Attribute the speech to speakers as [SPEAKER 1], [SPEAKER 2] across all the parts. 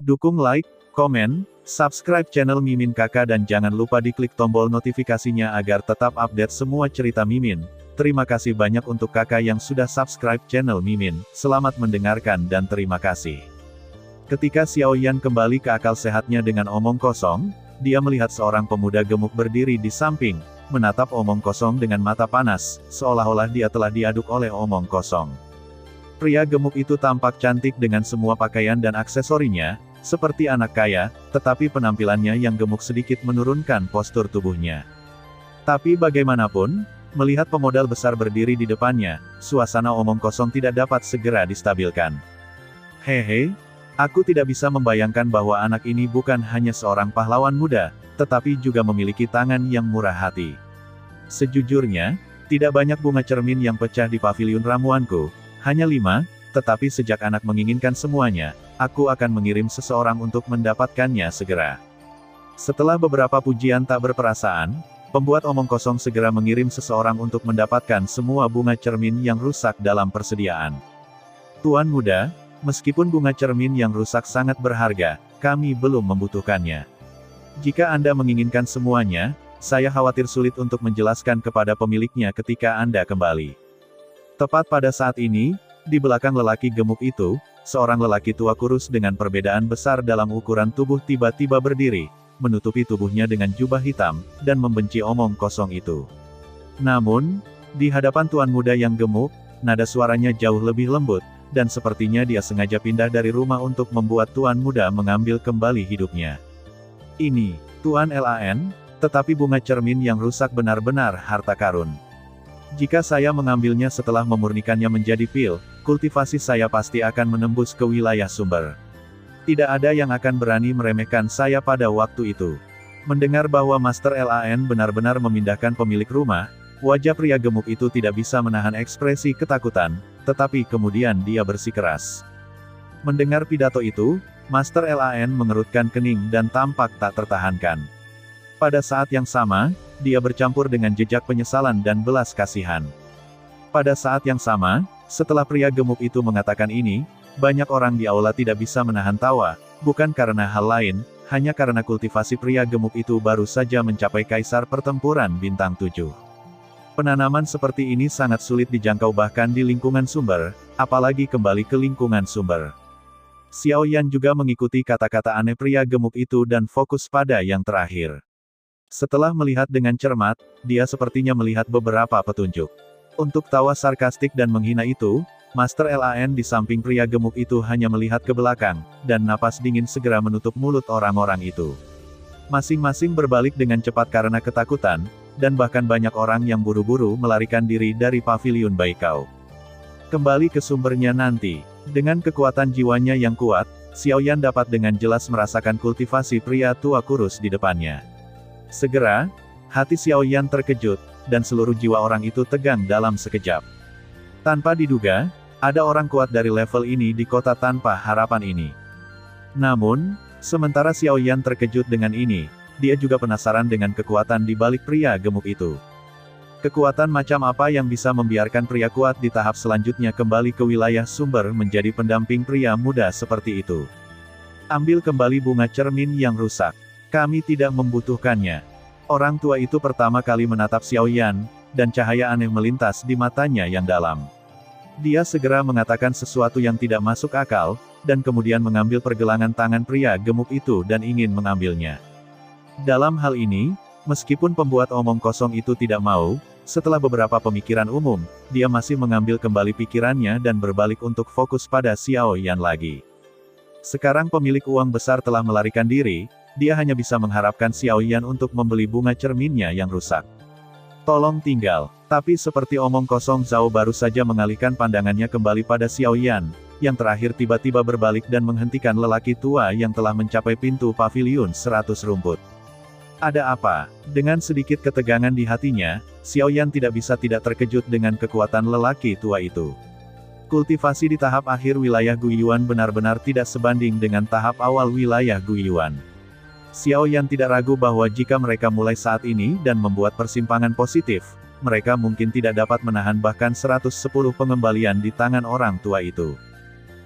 [SPEAKER 1] Dukung like, komen, subscribe channel Mimin Kakak dan jangan lupa diklik tombol notifikasinya agar tetap update semua cerita Mimin. Terima kasih banyak untuk kakak yang sudah subscribe channel Mimin. Selamat mendengarkan dan terima kasih. Ketika Xiaoyan kembali ke akal sehatnya dengan omong kosong, dia melihat seorang pemuda gemuk berdiri di samping, menatap omong kosong dengan mata panas, seolah-olah dia telah diaduk oleh omong kosong. Pria gemuk itu tampak cantik dengan semua pakaian dan aksesorinya, seperti anak kaya, tetapi penampilannya yang gemuk sedikit menurunkan postur tubuhnya. Tapi bagaimanapun, melihat pemodal besar berdiri di depannya, suasana omong kosong tidak dapat segera distabilkan. Hehe, aku tidak bisa membayangkan bahwa anak ini bukan hanya seorang pahlawan muda, tetapi juga memiliki tangan yang murah hati. Sejujurnya, tidak banyak bunga cermin yang pecah di paviliun ramuanku, hanya 5, tetapi sejak anak menginginkan semuanya, aku akan mengirim seseorang untuk mendapatkannya segera. Setelah beberapa pujian tak berperasaan, pembuat omong kosong segera mengirim seseorang untuk mendapatkan semua bunga cermin yang rusak dalam persediaan. Tuan muda, meskipun bunga cermin yang rusak sangat berharga, kami belum membutuhkannya. Jika Anda menginginkan semuanya, saya khawatir sulit untuk menjelaskan kepada pemiliknya ketika Anda kembali. Tepat pada saat ini, di belakang lelaki gemuk itu, seorang lelaki tua kurus dengan perbedaan besar dalam ukuran tubuh tiba-tiba berdiri, menutupi tubuhnya dengan jubah hitam, dan membenci omong kosong itu. Namun, di hadapan tuan muda yang gemuk, nada suaranya jauh lebih lembut, dan sepertinya dia sengaja pindah dari rumah untuk membuat tuan muda mengambil kembali hidupnya. Ini, Tuan Lan, tetapi bunga cermin yang rusak benar-benar harta karun. Jika saya mengambilnya setelah memurnikannya menjadi pil, kultivasi saya pasti akan menembus ke wilayah sumber. Tidak ada yang akan berani meremehkan saya pada waktu itu. Mendengar bahwa Master Lan benar-benar memindahkan pemilik rumah, wajah pria gemuk itu tidak bisa menahan ekspresi ketakutan, tetapi kemudian dia bersikeras. Mendengar pidato itu, Master Lan mengerutkan kening dan tampak tak tertahankan. Pada saat yang sama, dia bercampur dengan jejak penyesalan dan belas kasihan. Pada saat yang sama, setelah pria gemuk itu mengatakan ini, banyak orang di aula tidak bisa menahan tawa, bukan karena hal lain, hanya karena kultivasi pria gemuk itu baru saja mencapai kaisar pertempuran bintang 7. Penanaman seperti ini sangat sulit dijangkau bahkan di lingkungan sumber, apalagi kembali ke lingkungan sumber. Xiaoyan juga mengikuti kata-kata aneh pria gemuk itu dan fokus pada yang terakhir. Setelah melihat dengan cermat, dia sepertinya melihat beberapa petunjuk. Untuk tawa sarkastik dan menghina itu, Master Lan di samping pria gemuk itu hanya melihat ke belakang, dan napas dingin segera menutup mulut orang-orang itu. Masing-masing berbalik dengan cepat karena ketakutan, dan bahkan banyak orang yang buru-buru melarikan diri dari paviliun Baikao. Kembali ke sumbernya nanti. Dengan kekuatan jiwanya yang kuat, Xiaoyan dapat dengan jelas merasakan kultivasi pria tua kurus di depannya. Segera, hati Xiaoyan terkejut, dan seluruh jiwa orang itu tegang dalam sekejap. Tanpa diduga, ada orang kuat dari level ini di kota tanpa harapan ini. Namun, sementara Xiaoyan terkejut dengan ini, dia juga penasaran dengan kekuatan di balik pria gemuk itu. Kekuatan macam apa yang bisa membiarkan pria kuat di tahap selanjutnya kembali ke wilayah sumber menjadi pendamping pria muda seperti itu? Ambil kembali bunga cermin yang rusak. Kami tidak membutuhkannya. Orang tua itu pertama kali menatap Xiaoyan, dan cahaya aneh melintas di matanya yang dalam. Dia segera mengatakan sesuatu yang tidak masuk akal, dan kemudian mengambil pergelangan tangan pria gemuk itu dan ingin mengambilnya. Dalam hal ini, meskipun pembuat omong kosong itu tidak mau, setelah beberapa pemikiran umum, dia masih mengambil kembali pikirannya dan berbalik untuk fokus pada Xiaoyan lagi. Sekarang pemilik uang besar telah melarikan diri, dia hanya bisa mengharapkan Xiaoyan untuk membeli bunga cerminnya yang rusak. Tolong tinggal. Tapi seperti omong kosong Zhao baru saja mengalihkan pandangannya kembali pada Xiaoyan, yang terakhir tiba-tiba berbalik dan menghentikan lelaki tua yang telah mencapai pintu paviliun 100 rumput. Ada apa? Dengan sedikit ketegangan di hatinya, Xiaoyan tidak bisa tidak terkejut dengan kekuatan lelaki tua itu. Kultivasi di tahap akhir wilayah Guiyuan benar-benar tidak sebanding dengan tahap awal wilayah Guiyuan. Xiaoyan tidak ragu bahwa jika mereka mulai saat ini dan membuat persimpangan positif, mereka mungkin tidak dapat menahan bahkan 110 pengembalian di tangan orang tua itu.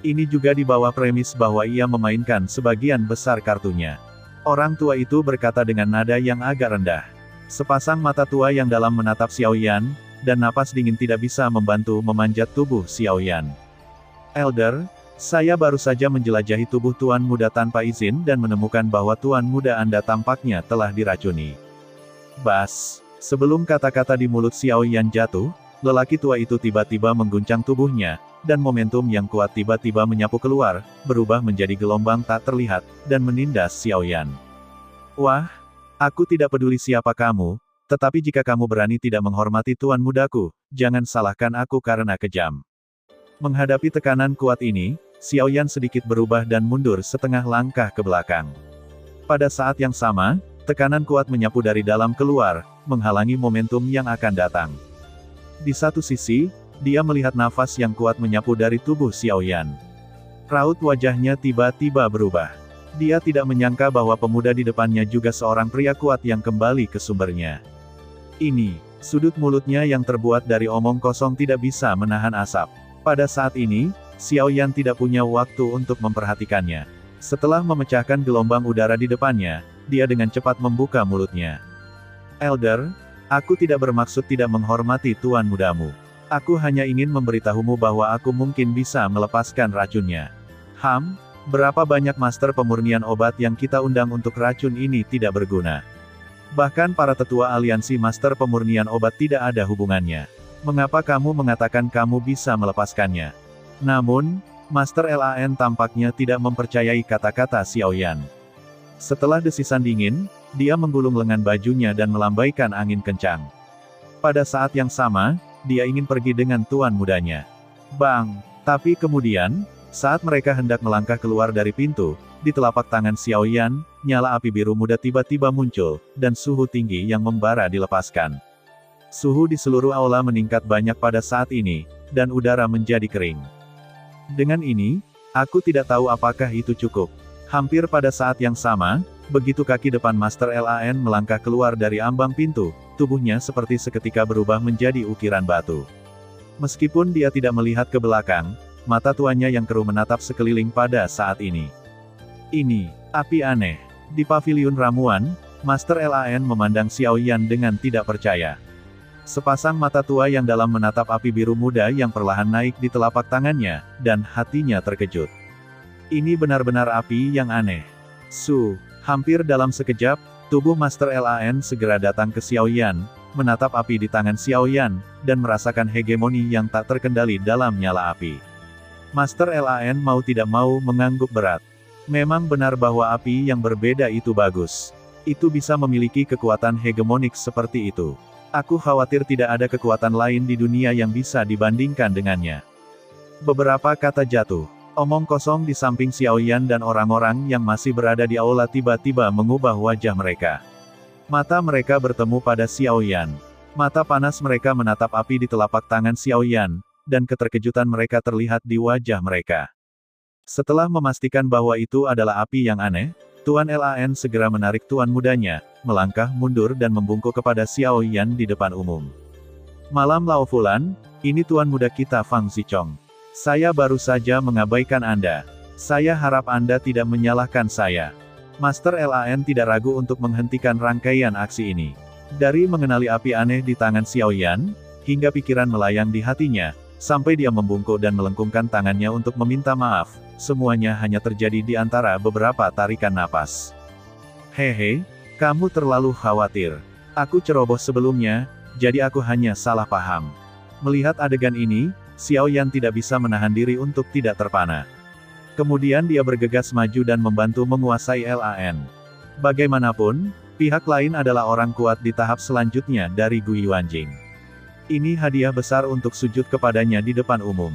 [SPEAKER 1] Ini juga di bawah premis bahwa ia memainkan sebagian besar kartunya. Orang tua itu berkata dengan nada yang agak rendah. Sepasang mata tua yang dalam menatap Xiaoyan, dan napas dingin tidak bisa membantu memanjat tubuh Xiaoyan. Elder, saya baru saja menjelajahi tubuh Tuan Muda tanpa izin dan menemukan bahwa Tuan Muda Anda tampaknya telah diracuni. Bas, sebelum kata-kata di mulut Xiaoyan jatuh, lelaki tua itu tiba-tiba mengguncang tubuhnya, dan momentum yang kuat tiba-tiba menyapu keluar, berubah menjadi gelombang tak terlihat, dan menindas Xiaoyan. Wah, aku tidak peduli siapa kamu, tetapi jika kamu berani tidak menghormati Tuan Mudaku, jangan salahkan aku karena kejam. Menghadapi tekanan kuat ini, Xiaoyan sedikit berubah dan mundur setengah langkah ke belakang. Pada saat yang sama, tekanan kuat menyapu dari dalam keluar, menghalangi momentum yang akan datang. Di satu sisi, dia melihat nafas yang kuat menyapu dari tubuh Xiaoyan. Raut wajahnya tiba-tiba berubah. Dia tidak menyangka bahwa pemuda di depannya juga seorang pria kuat yang kembali ke sumbernya. Ini, sudut mulutnya yang terbuat dari omong kosong tidak bisa menahan asap. Pada saat ini, Xiaoyan tidak punya waktu untuk memperhatikannya. Setelah memecahkan gelombang udara di depannya, dia dengan cepat membuka mulutnya. Elder, aku tidak bermaksud tidak menghormati Tuan Mudamu. Aku hanya ingin memberitahumu bahwa aku mungkin bisa melepaskan racunnya. Berapa banyak master pemurnian obat yang kita undang untuk racun ini tidak berguna. Bahkan para tetua aliansi master pemurnian obat tidak ada hubungannya. Mengapa kamu mengatakan kamu bisa melepaskannya? Namun, Master Lan tampaknya tidak mempercayai kata-kata Xiaoyan. Setelah desisan dingin, dia menggulung lengan bajunya dan melambaikan angin kencang. Pada saat yang sama, dia ingin pergi dengan tuan mudanya. Bang! Tapi kemudian, saat mereka hendak melangkah keluar dari pintu, di telapak tangan Xiaoyan, nyala api biru muda tiba-tiba muncul, dan suhu tinggi yang membara dilepaskan. Suhu di seluruh aula meningkat banyak pada saat ini, dan udara menjadi kering. Dengan ini, aku tidak tahu apakah itu cukup. Hampir pada saat yang sama, begitu kaki depan Master Lan melangkah keluar dari ambang pintu, tubuhnya seperti seketika berubah menjadi ukiran batu. Meskipun dia tidak melihat ke belakang, mata tuanya yang keruh menatap sekeliling pada saat ini. Ini, api aneh. Di paviliun ramuan, Master Lan memandang Xiaoyan dengan tidak percaya. Sepasang mata tua yang dalam menatap api biru muda yang perlahan naik di telapak tangannya, dan hatinya terkejut. Ini benar-benar api yang aneh. Hampir dalam sekejap, tubuh Master Lan segera datang ke Xiaoyan, menatap api di tangan Xiaoyan, dan merasakan hegemoni yang tak terkendali dalam nyala api. Master Lan mau tidak mau mengangguk berat. Memang benar bahwa api yang berbeda itu bagus. Itu bisa memiliki kekuatan hegemonik seperti itu. Aku khawatir tidak ada kekuatan lain di dunia yang bisa dibandingkan dengannya. Beberapa kata jatuh. Omong kosong di samping Xiaoyan dan orang-orang yang masih berada di aula tiba-tiba mengubah wajah mereka. Mata mereka bertemu pada Xiaoyan. Mata panas mereka menatap api di telapak tangan Xiaoyan, dan keterkejutan mereka terlihat di wajah mereka. Setelah memastikan bahwa itu adalah api yang aneh, Tuan Lan segera menarik tuan mudanya, melangkah mundur dan membungkuk kepada Xiaoyan di depan umum. Malam Lao Fulan, ini tuan muda kita Fang Zichong. Saya baru saja mengabaikan Anda. Saya harap Anda tidak menyalahkan saya. Master Lan tidak ragu untuk menghentikan rangkaian aksi ini. Dari mengenali api aneh di tangan Xiaoyan, hingga pikiran melayang di hatinya, sampai dia membungkuk dan melengkungkan tangannya untuk meminta maaf, semuanya hanya terjadi di antara beberapa tarikan napas. Hehe, kamu terlalu khawatir. Aku ceroboh sebelumnya, jadi aku hanya salah paham. Melihat adegan ini, Xiaoyan tidak bisa menahan diri untuk tidak terpana. Kemudian dia bergegas maju dan membantu menguasai Lan. Bagaimanapun, pihak lain adalah orang kuat di tahap selanjutnya dari Gui Wanjing. Ini hadiah besar untuk sujud kepadanya di depan umum.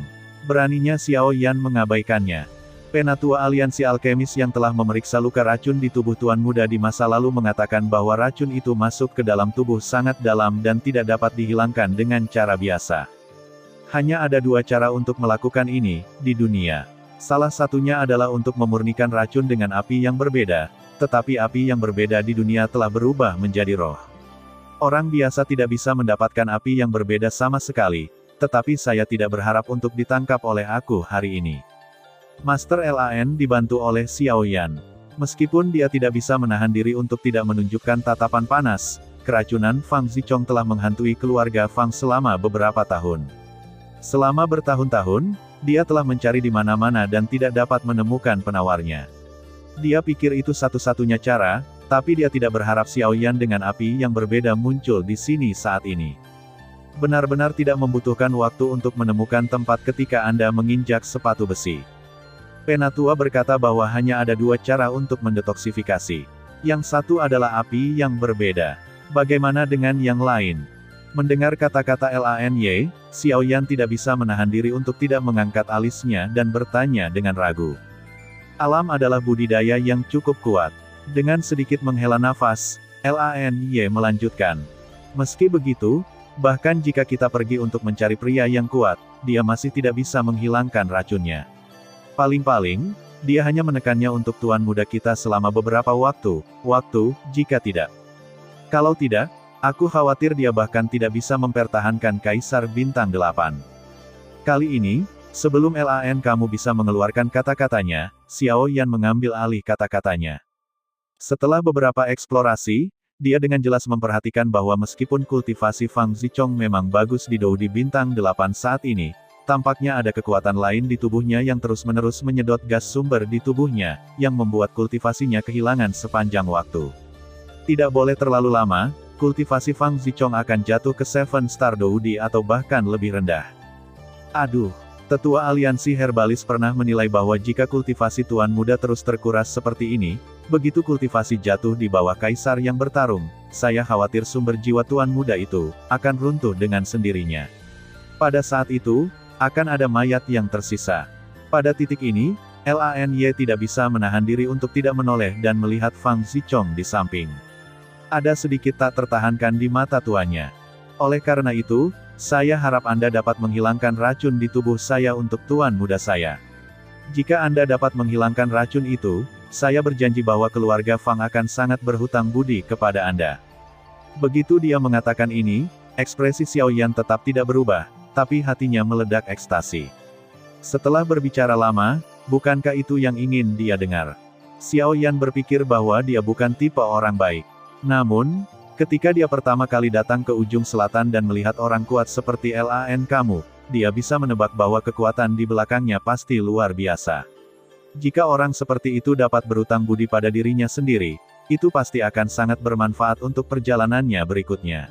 [SPEAKER 1] Beraninya Xiaoyan mengabaikannya. Penatua Aliansi Alkemis yang telah memeriksa luka racun di tubuh tuan muda di masa lalu mengatakan bahwa racun itu masuk ke dalam tubuh sangat dalam dan tidak dapat dihilangkan dengan cara biasa. Hanya ada dua cara untuk melakukan ini, di dunia. Salah satunya adalah untuk memurnikan racun dengan api yang berbeda, tetapi api yang berbeda di dunia telah berubah menjadi roh. Orang biasa tidak bisa mendapatkan api yang berbeda sama sekali, tetapi saya tidak berharap untuk ditangkap oleh aku hari ini. Master Lan dibantu oleh Xiao Yan. Meskipun dia tidak bisa menahan diri untuk tidak menunjukkan tatapan panas, keracunan Fang Zichong telah menghantui keluarga Fang selama beberapa tahun. Selama bertahun-tahun, dia telah mencari di mana-mana dan tidak dapat menemukan penawarnya. Dia pikir itu satu-satunya cara, tapi dia tidak berharap Xiao Yan dengan api yang berbeda muncul di sini saat ini. Benar-benar tidak membutuhkan waktu untuk menemukan tempat ketika Anda menginjak sepatu besi. Penatua berkata bahwa hanya ada dua cara untuk mendetoksifikasi. Yang satu adalah api yang berbeda. Bagaimana dengan yang lain? Mendengar kata-kata Lany, Xiao Yan tidak bisa menahan diri untuk tidak mengangkat alisnya dan bertanya dengan ragu. Alam adalah budidaya yang cukup kuat. Dengan sedikit menghela nafas, Lany melanjutkan. Meski begitu, bahkan jika kita pergi untuk mencari pria yang kuat, dia masih tidak bisa menghilangkan racunnya. Paling-paling, dia hanya menekannya untuk tuan muda kita selama beberapa waktu, jika tidak. Kalau tidak, aku khawatir dia bahkan tidak bisa mempertahankan Kaisar Bintang 8. Kali ini, sebelum Lan kamu bisa mengeluarkan kata-katanya, Xiao Yan mengambil alih kata-katanya. Setelah beberapa eksplorasi, dia dengan jelas memperhatikan bahwa meskipun kultivasi Fang Zichong memang bagus di Doudi Bintang 8 saat ini, tampaknya ada kekuatan lain di tubuhnya yang terus-menerus menyedot gas sumber di tubuhnya, yang membuat kultivasinya kehilangan sepanjang waktu. Tidak boleh terlalu lama, kultivasi Fang Zichong akan jatuh ke 7 Star Doudi atau bahkan lebih rendah. Aduh, tetua aliansi herbalis pernah menilai bahwa jika kultivasi tuan muda terus terkuras seperti ini, begitu kultivasi jatuh di bawah kaisar yang bertarung, saya khawatir sumber jiwa tuan muda itu akan runtuh dengan sendirinya. Pada saat itu, akan ada mayat yang tersisa. Pada titik ini, Lany tidak bisa menahan diri untuk tidak menoleh dan melihat Fang Zichong di samping. Ada sedikit tak tertahankan di mata tuannya. Oleh karena itu, saya harap Anda dapat menghilangkan racun di tubuh saya untuk tuan muda saya. Jika Anda dapat menghilangkan racun itu, saya berjanji bahwa keluarga Fang akan sangat berhutang budi kepada Anda. Begitu dia mengatakan ini, ekspresi Xiao Yan tetap tidak berubah, tapi hatinya meledak ekstasi. Setelah berbicara lama, bukankah itu yang ingin dia dengar? Xiao Yan berpikir bahwa dia bukan tipe orang baik. Namun, ketika dia pertama kali datang ke ujung selatan dan melihat orang kuat seperti Lan kamu, dia bisa menebak bahwa kekuatan di belakangnya pasti luar biasa. Jika orang seperti itu dapat berutang budi pada dirinya sendiri, itu pasti akan sangat bermanfaat untuk perjalanannya berikutnya.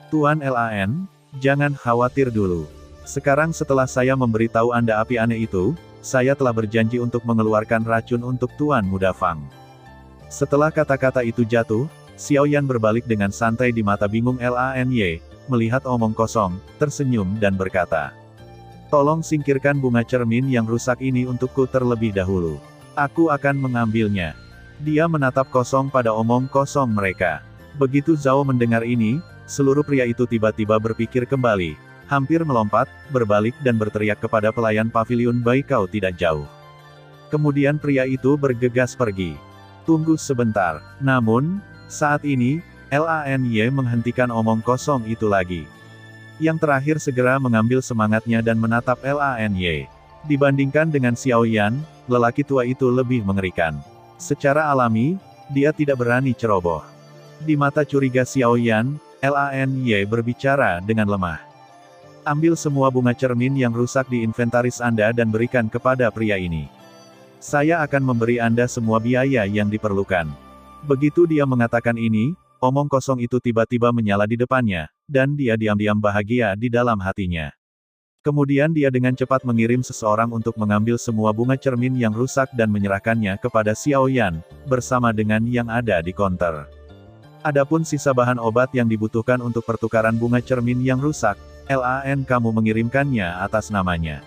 [SPEAKER 1] Tuan Lan, jangan khawatir dulu. Sekarang setelah saya memberitahu Anda api aneh itu, saya telah berjanji untuk mengeluarkan racun untuk tuan muda Fang. Setelah kata-kata itu jatuh, Xiao Yan berbalik dengan santai di mata bingung Lany, melihat omong kosong, tersenyum dan berkata, "Tolong singkirkan bunga cermin yang rusak ini untukku terlebih dahulu. Aku akan mengambilnya." Dia menatap kosong pada omong kosong mereka. Begitu Zhao mendengar ini, seluruh pria itu tiba-tiba berpikir kembali, hampir melompat, berbalik dan berteriak kepada pelayan paviliun Baikao tidak jauh. Kemudian pria itu bergegas pergi. Tunggu sebentar. Namun, saat ini, Lany menghentikan omong kosong itu lagi. Yang terakhir segera mengambil semangatnya dan menatap Lany. Dibandingkan dengan Xiao Yan, lelaki tua itu lebih mengerikan. Secara alami, dia tidak berani ceroboh. Di mata curiga Xiao Yan, Lany berbicara dengan lemah. Ambil semua bunga cermin yang rusak di inventaris Anda dan berikan kepada pria ini. Saya akan memberi Anda semua biaya yang diperlukan. Begitu dia mengatakan ini, omong kosong itu tiba-tiba menyala di depannya, dan dia diam-diam bahagia di dalam hatinya. Kemudian dia dengan cepat mengirim seseorang untuk mengambil semua bunga cermin yang rusak dan menyerahkannya kepada Xiao Yan, bersama dengan yang ada di konter. Adapun sisa bahan obat yang dibutuhkan untuk pertukaran bunga cermin yang rusak, Lan kamu mengirimkannya atas namanya.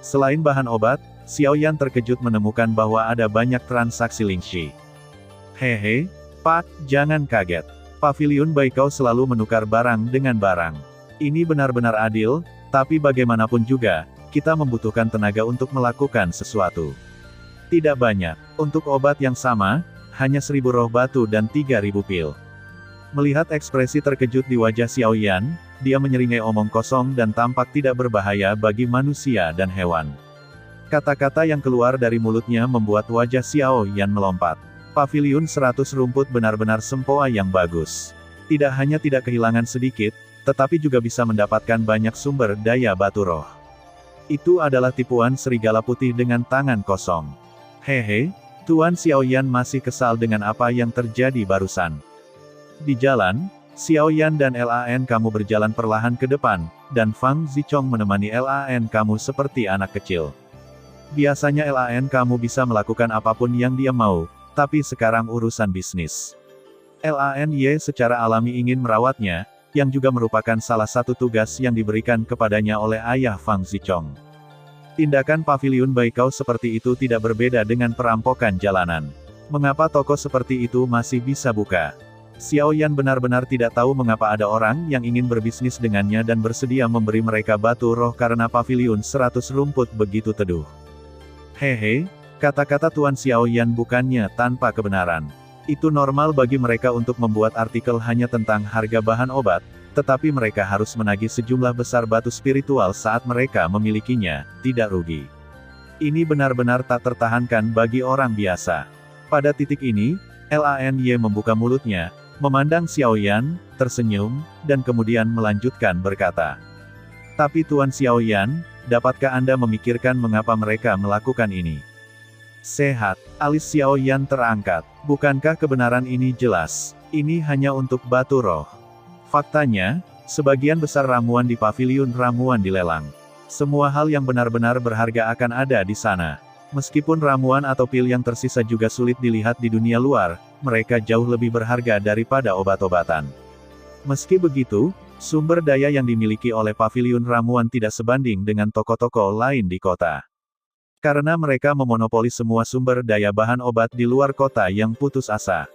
[SPEAKER 1] Selain bahan obat, Xiao Yan terkejut menemukan bahwa ada banyak transaksi Lingxi. Hehe, Pak, jangan kaget. Paviliun Baikao selalu menukar barang dengan barang. Ini benar-benar adil, tapi bagaimanapun juga, kita membutuhkan tenaga untuk melakukan sesuatu. Tidak banyak. Untuk obat yang sama, hanya 1000 roh batu dan 3000 pil. Melihat ekspresi terkejut di wajah Xiao Yan, dia menyeringai omong kosong dan tampak tidak berbahaya bagi manusia dan hewan. Kata-kata yang keluar dari mulutnya membuat wajah Xiao Yan melompat. Paviliun 100 rumput benar-benar sempoa yang bagus. Tidak hanya tidak kehilangan sedikit, tetapi juga bisa mendapatkan banyak sumber daya batu roh. Itu adalah tipuan serigala putih dengan tangan kosong. Hehe, Tuan Xiao Yan masih kesal dengan apa yang terjadi barusan. Di jalan, Xiao Yan dan Lan kamu berjalan perlahan ke depan, dan Fang Zichong menemani Lan kamu seperti anak kecil. Biasanya Lan kamu bisa melakukan apapun yang dia mau, tapi sekarang urusan bisnis. Lany secara alami ingin merawatnya, yang juga merupakan salah satu tugas yang diberikan kepadanya oleh ayah Fang Zichong. Tindakan paviliun Baikao seperti itu tidak berbeda dengan perampokan jalanan. Mengapa toko seperti itu masih bisa buka? Xiao Yan benar-benar tidak tahu mengapa ada orang yang ingin berbisnis dengannya dan bersedia memberi mereka batu roh karena paviliun 100 rumput begitu teduh. Hehe, kata-kata Tuan Xiao Yan bukannya tanpa kebenaran. Itu normal bagi mereka untuk membuat artikel hanya tentang harga bahan obat, tetapi mereka harus menagih sejumlah besar batu spiritual saat mereka memilikinya, tidak rugi. Ini benar-benar tak tertahankan bagi orang biasa. Pada titik ini, Lany membuka mulutnya, memandang Xiao Yan, tersenyum, dan kemudian melanjutkan berkata. Tapi Tuan Xiao Yan, dapatkah Anda memikirkan mengapa mereka melakukan ini? Sehat, alis Xiao Yan terangkat. Bukankah kebenaran ini jelas? Ini hanya untuk batu roh. Faktanya, sebagian besar ramuan di paviliun ramuan dilelang. Semua hal yang benar-benar berharga akan ada di sana. Meskipun ramuan atau pil yang tersisa juga sulit dilihat di dunia luar, mereka jauh lebih berharga daripada obat-obatan. Meski begitu, sumber daya yang dimiliki oleh paviliun ramuan tidak sebanding dengan toko-toko lain di kota. Karena mereka memonopoli semua sumber daya bahan obat di luar kota yang putus asa.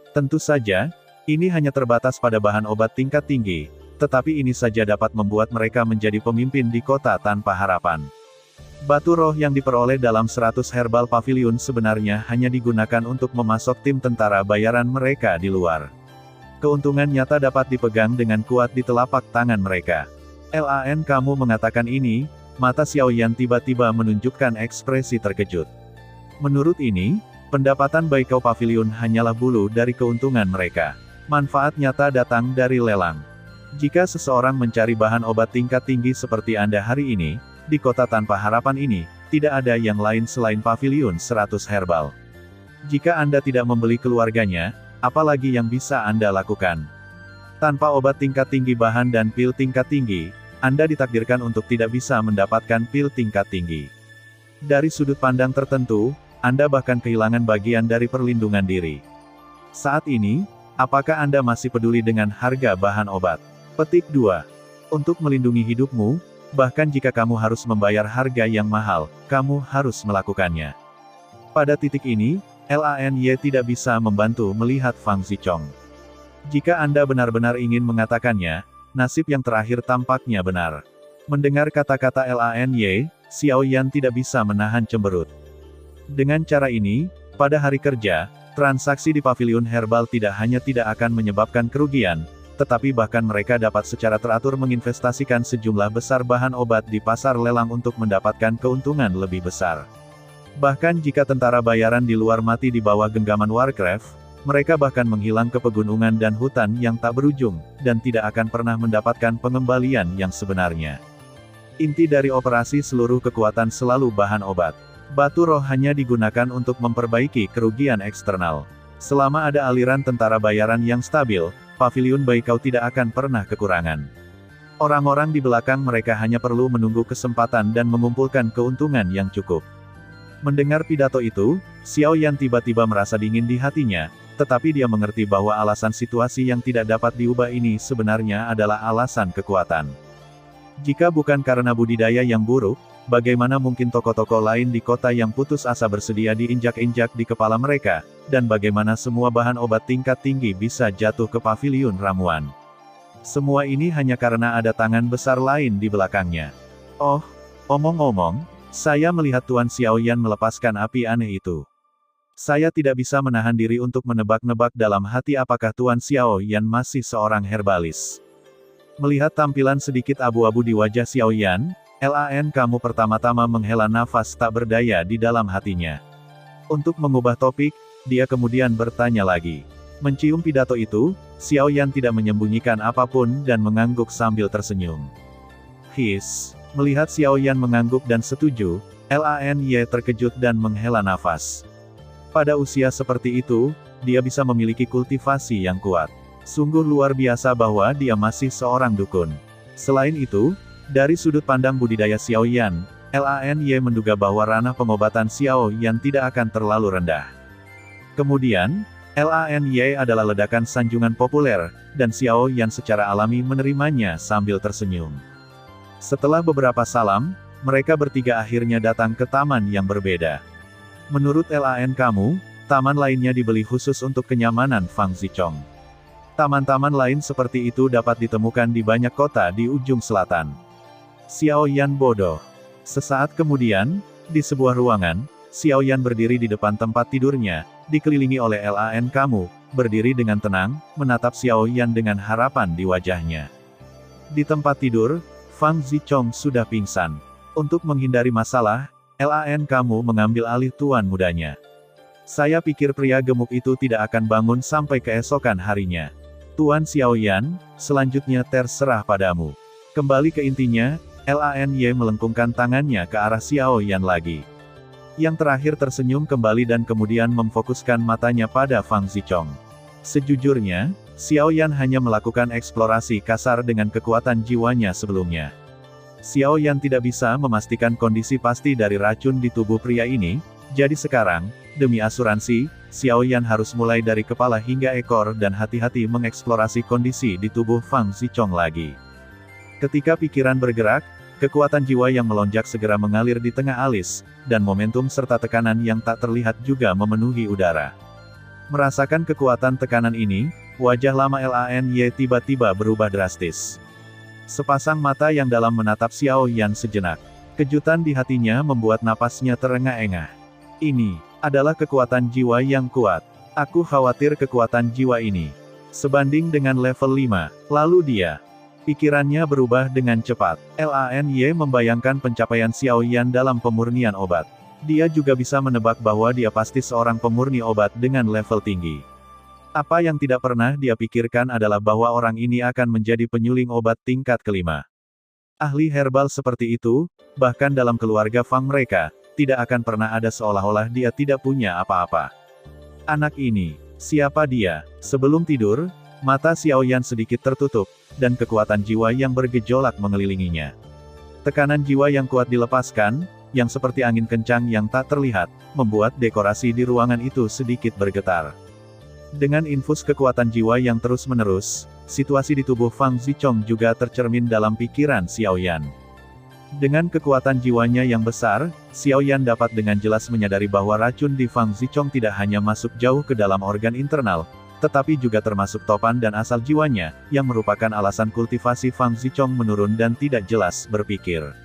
[SPEAKER 1] Tentu saja, ini hanya terbatas pada bahan obat tingkat tinggi, tetapi ini saja dapat membuat mereka menjadi pemimpin di kota tanpa harapan. Batu roh yang diperoleh dalam 100 herbal paviliun sebenarnya hanya digunakan untuk memasok tim tentara bayaran mereka di luar. Keuntungan nyata dapat dipegang dengan kuat di telapak tangan mereka. Lan kamu mengatakan ini, mata Xiao Yan tiba-tiba menunjukkan ekspresi terkejut. Menurut ini, pendapatan Baikao Paviliun hanyalah bulu dari keuntungan mereka. Manfaat nyata datang dari lelang. Jika seseorang mencari bahan obat tingkat tinggi seperti Anda hari ini, di kota tanpa harapan ini, tidak ada yang lain selain paviliun 100 herbal. Jika Anda tidak membeli keluarganya, apalagi yang bisa Anda lakukan? Tanpa obat tingkat tinggi bahan dan pil tingkat tinggi, Anda ditakdirkan untuk tidak bisa mendapatkan pil tingkat tinggi. Dari sudut pandang tertentu, Anda bahkan kehilangan bagian dari perlindungan diri. Saat ini, apakah Anda masih peduli dengan harga bahan obat? Petik 2. Untuk melindungi hidupmu, bahkan jika kamu harus membayar harga yang mahal, kamu harus melakukannya. Pada titik ini, Lany tidak bisa membantu melihat Fang Zichong. Jika Anda benar-benar ingin mengatakannya, nasib yang terakhir tampaknya benar. Mendengar kata-kata Lany, Xiao Yan tidak bisa menahan cemberut. Dengan cara ini, pada hari kerja, transaksi di paviliun herbal tidak hanya tidak akan menyebabkan kerugian, tetapi bahkan mereka dapat secara teratur menginvestasikan sejumlah besar bahan obat di pasar lelang untuk mendapatkan keuntungan lebih besar. Bahkan jika tentara bayaran di luar mati di bawah genggaman Warcraft, mereka bahkan menghilang ke pegunungan dan hutan yang tak berujung, dan tidak akan pernah mendapatkan pengembalian yang sebenarnya. Inti dari operasi seluruh kekuatan selalu bahan obat. Batu roh hanya digunakan untuk memperbaiki kerugian eksternal. Selama ada aliran tentara bayaran yang stabil, paviliun Baikao tidak akan pernah kekurangan. Orang-orang di belakang mereka hanya perlu menunggu kesempatan dan mengumpulkan keuntungan yang cukup. Mendengar pidato itu, Xiao Yan tiba-tiba merasa dingin di hatinya, tetapi dia mengerti bahwa alasan situasi yang tidak dapat diubah ini sebenarnya adalah alasan kekuatan. Jika bukan karena budidaya yang buruk, bagaimana mungkin toko-toko lain di kota yang putus asa bersedia diinjak-injak di kepala mereka, dan bagaimana semua bahan obat tingkat tinggi bisa jatuh ke paviliun ramuan. Semua ini hanya karena ada tangan besar lain di belakangnya. Oh, omong-omong, saya melihat Tuan Xiao Yan melepaskan api aneh itu. Saya tidak bisa menahan diri untuk menebak-nebak dalam hati apakah Tuan Xiao Yan masih seorang herbalis. Melihat tampilan sedikit abu-abu di wajah Xiao Yan, Lan kamu pertama-tama menghela nafas tak berdaya di dalam hatinya. Untuk mengubah topik, dia kemudian bertanya lagi. Mencium pidato itu, Xiao Yan tidak menyembunyikan apapun dan mengangguk sambil tersenyum. Melihat Xiao Yan mengangguk dan setuju, Lany terkejut dan menghela nafas. Pada usia seperti itu, dia bisa memiliki kultivasi yang kuat. Sungguh luar biasa bahwa dia masih seorang dukun. Selain itu, dari sudut pandang budidaya Xiao Yan, Lany menduga bahwa ranah pengobatan Xiao Yan tidak akan terlalu rendah. Kemudian, Lany adalah ledakan sanjungan populer, dan Xiao Yan secara alami menerimanya sambil tersenyum. Setelah beberapa salam, mereka bertiga akhirnya datang ke taman yang berbeda. Menurut Lan kamu, taman lainnya dibeli khusus untuk kenyamanan Fang Zichong. Taman-taman lain seperti itu dapat ditemukan di banyak kota di ujung selatan. Xiao Yan bodoh. Sesaat kemudian, di sebuah ruangan, Xiao Yan berdiri di depan tempat tidurnya, dikelilingi oleh Lan kamu, berdiri dengan tenang, menatap Xiao Yan dengan harapan di wajahnya. Di tempat tidur, Fang Zichong sudah pingsan. Untuk menghindari masalah, Lan kamu mengambil alih tuan mudanya. Saya pikir pria gemuk itu tidak akan bangun sampai keesokan harinya. Tuan Xiao Yan, selanjutnya terserah padamu. Kembali ke intinya, Lany melengkungkan tangannya ke arah Xiao Yan lagi. Yang terakhir tersenyum kembali dan kemudian memfokuskan matanya pada Fang Zichong. Sejujurnya, Xiao Yan hanya melakukan eksplorasi kasar dengan kekuatan jiwanya sebelumnya. Xiao Yan tidak bisa memastikan kondisi pasti dari racun di tubuh pria ini, jadi sekarang, demi asuransi, Xiao Yan harus mulai dari kepala hingga ekor dan hati-hati mengeksplorasi kondisi di tubuh Fang Zichong lagi. Ketika pikiran bergerak, kekuatan jiwa yang melonjak segera mengalir di tengah alis, dan momentum serta tekanan yang tak terlihat juga memenuhi udara. Merasakan kekuatan tekanan ini, wajah lama Lany tiba-tiba berubah drastis. Sepasang mata yang dalam menatap Xiao Yan sejenak. Kejutan di hatinya membuat napasnya terengah-engah. Ini adalah kekuatan jiwa yang kuat. Aku khawatir kekuatan jiwa ini sebanding dengan level 5. Lalu dia. Pikirannya berubah dengan cepat. Lany membayangkan pencapaian Xiao Yan dalam pemurnian obat. Dia juga bisa menebak bahwa dia pasti seorang pemurni obat dengan level tinggi. Apa yang tidak pernah dia pikirkan adalah bahwa orang ini akan menjadi penyuling obat tingkat kelima. Ahli herbal seperti itu, bahkan dalam keluarga Fang mereka, tidak akan pernah ada seolah-olah dia tidak punya apa-apa. Anak ini, siapa dia? Sebelum tidur, mata Xiao Yan sedikit tertutup, dan kekuatan jiwa yang bergejolak mengelilinginya. Tekanan jiwa yang kuat dilepaskan, yang seperti angin kencang yang tak terlihat, membuat dekorasi di ruangan itu sedikit bergetar. Dengan infus kekuatan jiwa yang terus-menerus, situasi di tubuh Fang Zichong juga tercermin dalam pikiran Xiao Yan. Dengan kekuatan jiwanya yang besar, Xiao Yan dapat dengan jelas menyadari bahwa racun di Fang Zichong tidak hanya masuk jauh ke dalam organ internal, tetapi juga termasuk topan dan asal jiwanya, yang merupakan alasan kultivasi Fang Zichong menurun dan tidak jelas berpikir.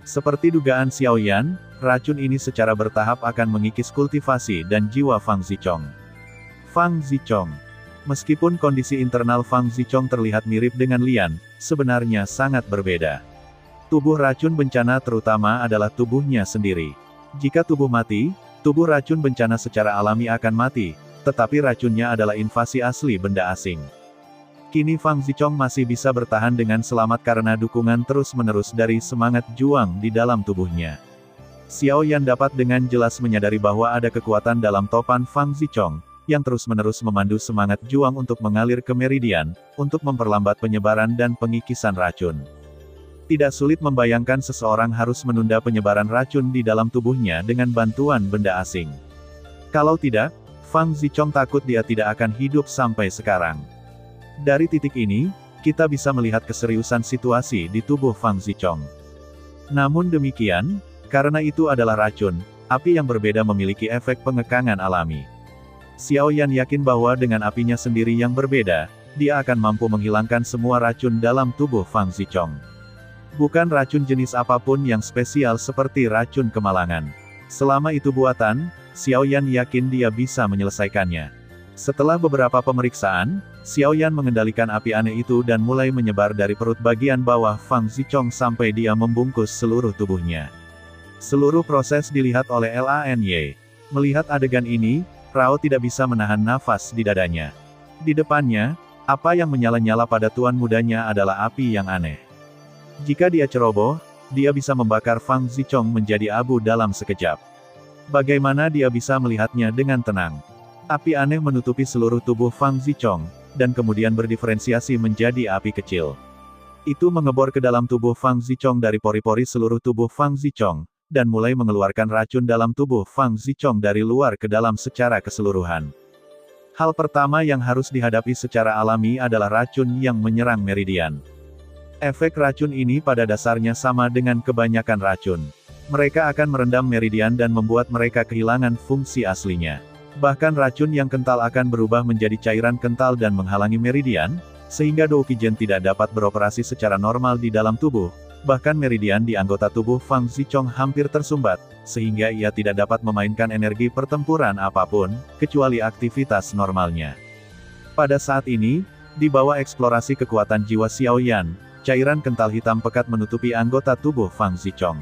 [SPEAKER 1] Seperti dugaan Xiao Yan, racun ini secara bertahap akan mengikis kultivasi dan jiwa Fang Zichong. Fang Zichong. Meskipun kondisi internal Fang Zichong terlihat mirip dengan Lian, sebenarnya sangat berbeda. Tubuh racun bencana terutama adalah tubuhnya sendiri. Jika tubuh mati, tubuh racun bencana secara alami akan mati, tetapi racunnya adalah invasi asli benda asing. Kini Fang Zichong masih bisa bertahan dengan selamat karena dukungan terus-menerus dari semangat juang di dalam tubuhnya. Xiao Yan dapat dengan jelas menyadari bahwa ada kekuatan dalam topan Fang Zichong, yang terus-menerus memandu semangat juang untuk mengalir ke meridian, untuk memperlambat penyebaran dan pengikisan racun. Tidak sulit membayangkan seseorang harus menunda penyebaran racun di dalam tubuhnya dengan bantuan benda asing. Kalau tidak, Fang Zichong takut dia tidak akan hidup sampai sekarang. Dari titik ini, kita bisa melihat keseriusan situasi di tubuh Fang Zichong. Namun demikian, karena itu adalah racun, api yang berbeda memiliki efek pengekangan alami. Xiao Yan yakin bahwa dengan apinya sendiri yang berbeda, dia akan mampu menghilangkan semua racun dalam tubuh Fang Zichong. Bukan racun jenis apapun yang spesial seperti racun kemalangan. Selama itu buatan, Xiao Yan yakin dia bisa menyelesaikannya. Setelah beberapa pemeriksaan, Xiaoyan mengendalikan api aneh itu dan mulai menyebar dari perut bagian bawah Fang Zichong sampai dia membungkus seluruh tubuhnya. Seluruh proses dilihat oleh Lany. Melihat adegan ini, Rao tidak bisa menahan nafas di dadanya. Di depannya, apa yang menyala-nyala pada tuan mudanya adalah api yang aneh. Jika dia ceroboh, dia bisa membakar Fang Zichong menjadi abu dalam sekejap. Bagaimana dia bisa melihatnya dengan tenang? Api aneh menutupi seluruh tubuh Fang Zichong, dan kemudian berdiferensiasi menjadi api kecil. Itu mengebor ke dalam tubuh Fang Zichong dari pori-pori seluruh tubuh Fang Zichong, dan mulai mengeluarkan racun dalam tubuh Fang Zichong dari luar ke dalam secara keseluruhan. Hal pertama yang harus dihadapi secara alami adalah racun yang menyerang meridian. Efek racun ini pada dasarnya sama dengan kebanyakan racun. Mereka akan merendam meridian dan membuat mereka kehilangan fungsi aslinya. Bahkan racun yang kental akan berubah menjadi cairan kental dan menghalangi meridian, sehingga Doukigen tidak dapat beroperasi secara normal di dalam tubuh. Bahkan meridian di anggota tubuh Fang Zichong hampir tersumbat, sehingga ia tidak dapat memainkan energi pertempuran apapun, kecuali aktivitas normalnya. Pada saat ini, di bawah eksplorasi kekuatan jiwa Xiaoyan, cairan kental hitam pekat menutupi anggota tubuh Fang Zichong.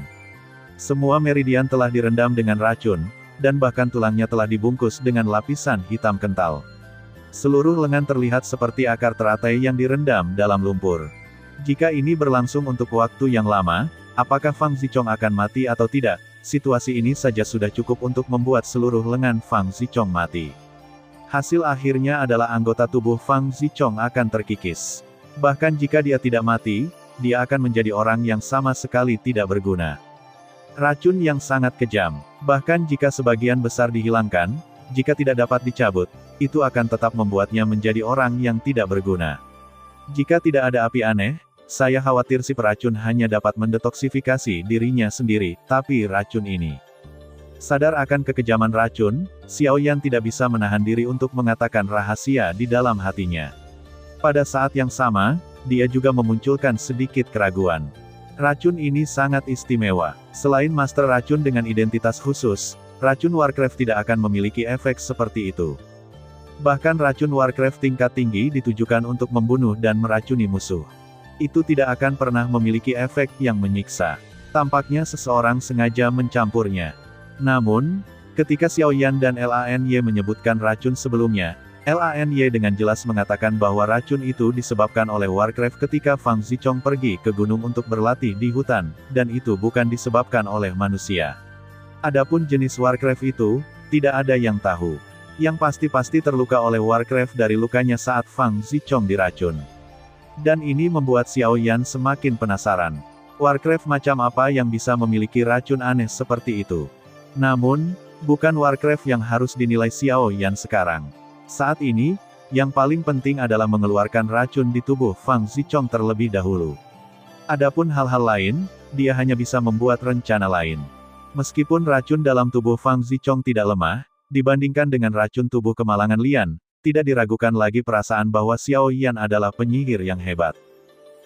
[SPEAKER 1] Semua meridian telah direndam dengan racun, dan bahkan tulangnya telah dibungkus dengan lapisan hitam kental. Seluruh lengan terlihat seperti akar teratai yang direndam dalam lumpur. Jika ini berlangsung untuk waktu yang lama, apakah Fang Zichong akan mati atau tidak? Situasi ini saja sudah cukup untuk membuat seluruh lengan Fang Zichong mati. Hasil akhirnya adalah anggota tubuh Fang Zichong akan terkikis. Bahkan jika dia tidak mati, dia akan menjadi orang yang sama sekali tidak berguna. Racun yang sangat kejam. Bahkan jika sebagian besar dihilangkan, jika tidak dapat dicabut, itu akan tetap membuatnya menjadi orang yang tidak berguna. Jika tidak ada api aneh, saya khawatir si peracun hanya dapat mendetoksifikasi dirinya sendiri, tapi racun ini. Sadar akan kekejaman racun, Xiaoyan tidak bisa menahan diri untuk mengatakan rahasia di dalam hatinya. Pada saat yang sama, dia juga memunculkan sedikit keraguan. Racun ini sangat istimewa. Selain master racun dengan identitas khusus, racun Warcraft tidak akan memiliki efek seperti itu. Bahkan racun Warcraft tingkat tinggi ditujukan untuk membunuh dan meracuni musuh. Itu tidak akan pernah memiliki efek yang menyiksa. Tampaknya seseorang sengaja mencampurnya. Namun, ketika Xiaoyan dan Lany menyebutkan racun sebelumnya, Lany dengan jelas mengatakan bahwa racun itu disebabkan oleh Warcraft ketika Fang Zichong pergi ke gunung untuk berlatih di hutan, dan itu bukan disebabkan oleh manusia. Adapun jenis Warcraft itu, tidak ada yang tahu. Yang pasti-pasti terluka oleh Warcraft dari lukanya saat Fang Zichong diracun. Dan ini membuat Xiaoyan semakin penasaran. Warcraft macam apa yang bisa memiliki racun aneh seperti itu? Namun, bukan Warcraft yang harus dinilai Xiaoyan sekarang. Saat ini, yang paling penting adalah mengeluarkan racun di tubuh Fang Zichong terlebih dahulu. Adapun hal-hal lain, dia hanya bisa membuat rencana lain. Meskipun racun dalam tubuh Fang Zichong tidak lemah, dibandingkan dengan racun tubuh Kemalangan Lian, tidak diragukan lagi perasaan bahwa Xiaoyan adalah penyihir yang hebat.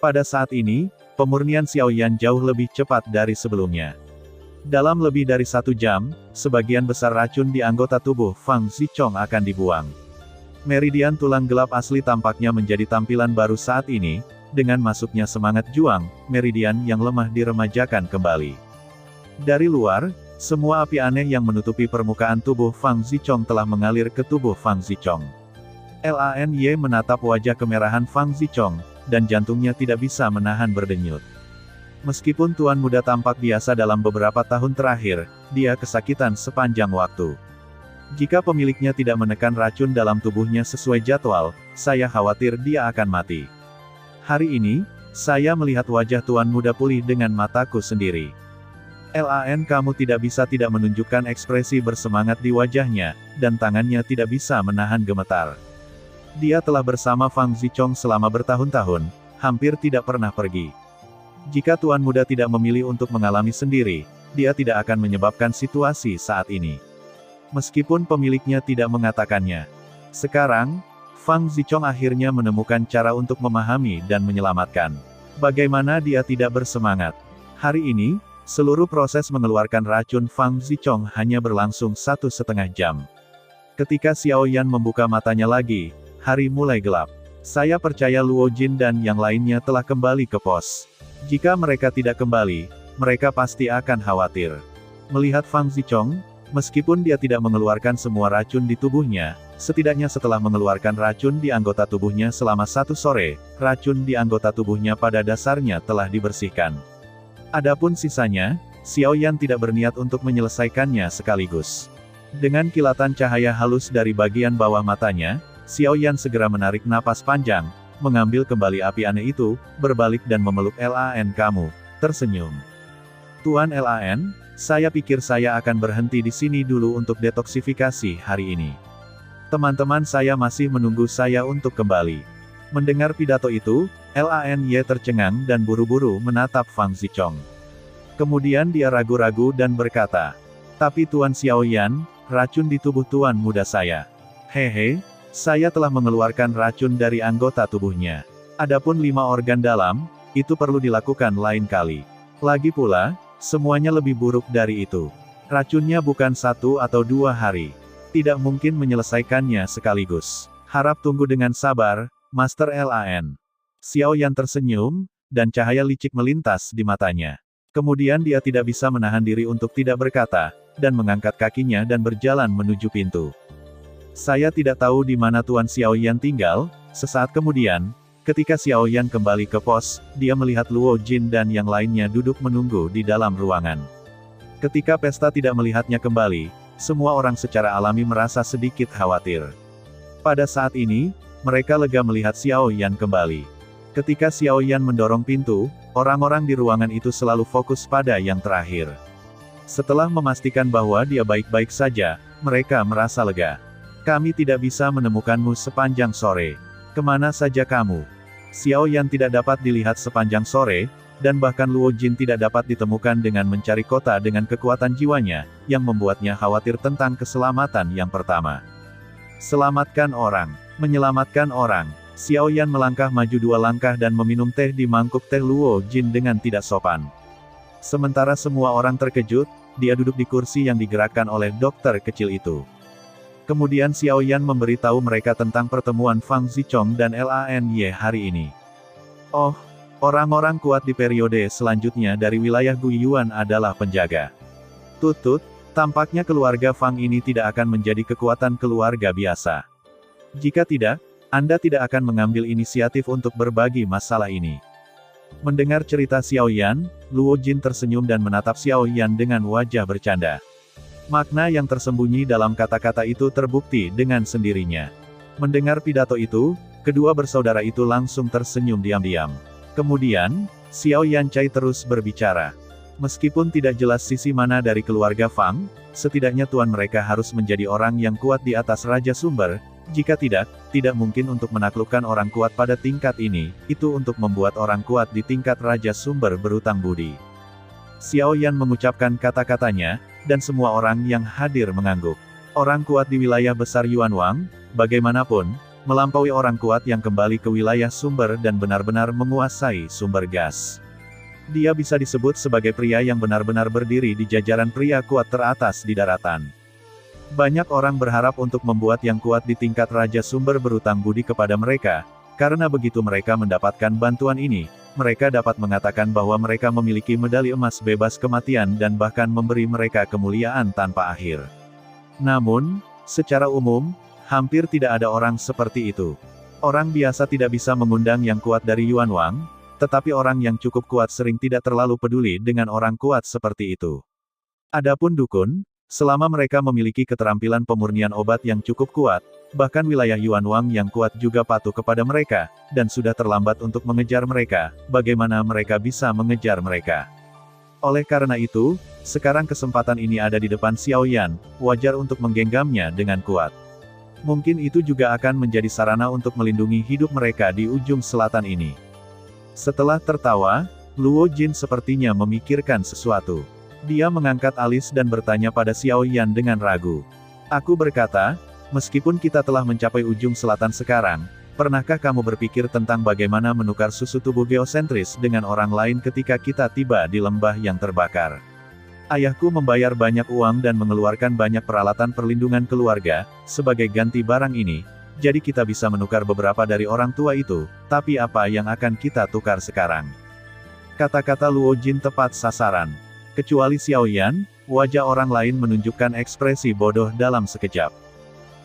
[SPEAKER 1] Pada saat ini, pemurnian Xiaoyan jauh lebih cepat dari sebelumnya. Dalam lebih dari 1 jam, sebagian besar racun di anggota tubuh Fang Zichong akan dibuang. Meridian tulang gelap asli tampaknya menjadi tampilan baru saat ini, dengan masuknya semangat juang, meridian yang lemah diremajakan kembali. Dari luar, semua api aneh yang menutupi permukaan tubuh Fang Zichong telah mengalir ke tubuh Fang Zichong. Lany menatap wajah kemerahan Fang Zichong, dan jantungnya tidak bisa menahan berdenyut. Meskipun Tuan Muda tampak biasa dalam beberapa tahun terakhir, dia kesakitan sepanjang waktu. Jika pemiliknya tidak menekan racun dalam tubuhnya sesuai jadwal, saya khawatir dia akan mati. Hari ini, saya melihat wajah Tuan Muda pulih dengan mataku sendiri. Kamu tidak bisa tidak menunjukkan ekspresi bersemangat di wajahnya, dan tangannya tidak bisa menahan gemetar. Dia telah bersama Fang Zichong selama bertahun-tahun, hampir tidak pernah pergi. Jika Tuan Muda tidak memilih untuk mengalami sendiri, dia tidak akan menyebabkan situasi saat ini. Meskipun pemiliknya tidak mengatakannya. Sekarang, Fang Zichong akhirnya menemukan cara untuk memahami dan menyelamatkan. Bagaimana dia tidak bersemangat? Hari ini, seluruh proses mengeluarkan racun Fang Zichong hanya berlangsung 1,5 jam. Ketika Xiao Yan membuka matanya lagi, hari mulai gelap. Saya percaya Luo Jin dan yang lainnya telah kembali ke pos. Jika mereka tidak kembali, mereka pasti akan khawatir. Melihat Fang Zichong, meskipun dia tidak mengeluarkan semua racun di tubuhnya, setidaknya setelah mengeluarkan racun di anggota tubuhnya selama 1 sore, racun di anggota tubuhnya pada dasarnya telah dibersihkan. Adapun sisanya, Xiao Yan tidak berniat untuk menyelesaikannya sekaligus. Dengan kilatan cahaya halus dari bagian bawah matanya, Xiao Yan segera menarik napas panjang, mengambil kembali api aneh itu, berbalik dan memeluk Lan kamu, tersenyum. Tuan Lan, saya pikir saya akan berhenti di sini dulu untuk detoksifikasi hari ini. Teman-teman saya masih menunggu saya untuk kembali. Mendengar pidato itu, Lan Ye tercengang dan buru-buru menatap Fang Zichong. Kemudian dia ragu-ragu dan berkata, tapi Tuan Xiao Yan, racun di tubuh Tuan muda saya. Hehe, saya telah mengeluarkan racun dari anggota tubuhnya. Adapun 5 organ dalam, itu perlu dilakukan lain kali. Lagi pula, semuanya lebih buruk dari itu. Racunnya bukan 1 atau 2 hari. Tidak mungkin menyelesaikannya sekaligus. Harap tunggu dengan sabar, Master Lan. Xiao Yan tersenyum, dan cahaya licik melintas di matanya. Kemudian dia tidak bisa menahan diri untuk tidak berkata, dan mengangkat kakinya dan berjalan menuju pintu. Saya tidak tahu di mana Tuan Xiao Yan tinggal. Sesaat kemudian, ketika Xiao Yan kembali ke pos, dia melihat Luo Jin dan yang lainnya duduk menunggu di dalam ruangan. Ketika pesta tidak melihatnya kembali, semua orang secara alami merasa sedikit khawatir. Pada saat ini, mereka lega melihat Xiao Yan kembali. Ketika Xiao Yan mendorong pintu, orang-orang di ruangan itu selalu fokus pada yang terakhir. Setelah memastikan bahwa dia baik-baik saja, mereka merasa lega. Kami tidak bisa menemukanmu sepanjang sore. Kemana saja kamu? Xiao Yan tidak dapat dilihat sepanjang sore, dan bahkan Luo Jin tidak dapat ditemukan dengan mencari kota dengan kekuatan jiwanya, yang membuatnya khawatir tentang keselamatan yang pertama. Selamatkan orang. Menyelamatkan orang. Xiao Yan melangkah maju 2 langkah dan meminum teh di mangkuk teh Luo Jin dengan tidak sopan. Sementara semua orang terkejut, dia duduk di kursi yang digerakkan oleh dokter kecil itu. Kemudian Xiao Yan memberitahu mereka tentang pertemuan Fang Zichong dan Lan Ye hari ini. Oh, orang-orang kuat di periode selanjutnya dari wilayah Guiyuan adalah penjaga. Tutut, tampaknya keluarga Fang ini tidak akan menjadi kekuatan keluarga biasa. Jika tidak, Anda tidak akan mengambil inisiatif untuk berbagi masalah ini. Mendengar cerita Xiao Yan, Luo Jin tersenyum dan menatap Xiao Yan dengan wajah bercanda. Makna yang tersembunyi dalam kata-kata itu terbukti dengan sendirinya. Mendengar pidato itu, kedua bersaudara itu langsung tersenyum diam-diam. Kemudian, Xiao Yancai terus berbicara. Meskipun tidak jelas sisi mana dari keluarga Fang, setidaknya tuan mereka harus menjadi orang yang kuat di atas Raja Sumber. Jika tidak mungkin untuk menaklukkan orang kuat pada tingkat ini, itu untuk membuat orang kuat di tingkat Raja Sumber berutang budi. Xiao Yan mengucapkan kata-katanya, dan semua orang yang hadir mengangguk. Orang kuat di wilayah besar Yuanwang, bagaimanapun, melampaui orang kuat yang kembali ke wilayah sumber dan benar-benar menguasai sumber gas. Dia bisa disebut sebagai pria yang benar-benar berdiri di jajaran pria kuat teratas di daratan. Banyak orang berharap untuk membuat yang kuat di tingkat Raja Sumber berutang budi kepada mereka, karena begitu mereka mendapatkan bantuan ini, mereka dapat mengatakan bahwa mereka memiliki medali emas bebas kematian dan bahkan memberi mereka kemuliaan tanpa akhir. Namun, secara umum, hampir tidak ada orang seperti itu. Orang biasa tidak bisa mengundang yang kuat dari Yuanwang, tetapi orang yang cukup kuat sering tidak terlalu peduli dengan orang kuat seperti itu. Adapun dukun, selama mereka memiliki keterampilan pemurnian obat yang cukup kuat, bahkan wilayah Yuanwang yang kuat juga patuh kepada mereka, dan sudah terlambat untuk mengejar mereka, bagaimana mereka bisa mengejar mereka? Oleh karena itu, sekarang kesempatan ini ada di depan Xiao Yan, wajar untuk menggenggamnya dengan kuat. Mungkin itu juga akan menjadi sarana untuk melindungi hidup mereka di ujung selatan ini. Setelah tertawa, Luo Jin sepertinya memikirkan sesuatu. Dia mengangkat alis dan bertanya pada Xiao Yan dengan ragu. Aku berkata, meskipun kita telah mencapai ujung selatan sekarang, pernahkah kamu berpikir tentang bagaimana menukar susu tubuh geosentris dengan orang lain ketika kita tiba di lembah yang terbakar? Ayahku membayar banyak uang dan mengeluarkan banyak peralatan perlindungan keluarga, sebagai ganti barang ini, jadi kita bisa menukar beberapa dari orang tua itu, tapi apa yang akan kita tukar sekarang? Kata-kata Luo Jin tepat sasaran. Kecuali Xiao Yan, wajah orang lain menunjukkan ekspresi bodoh dalam sekejap.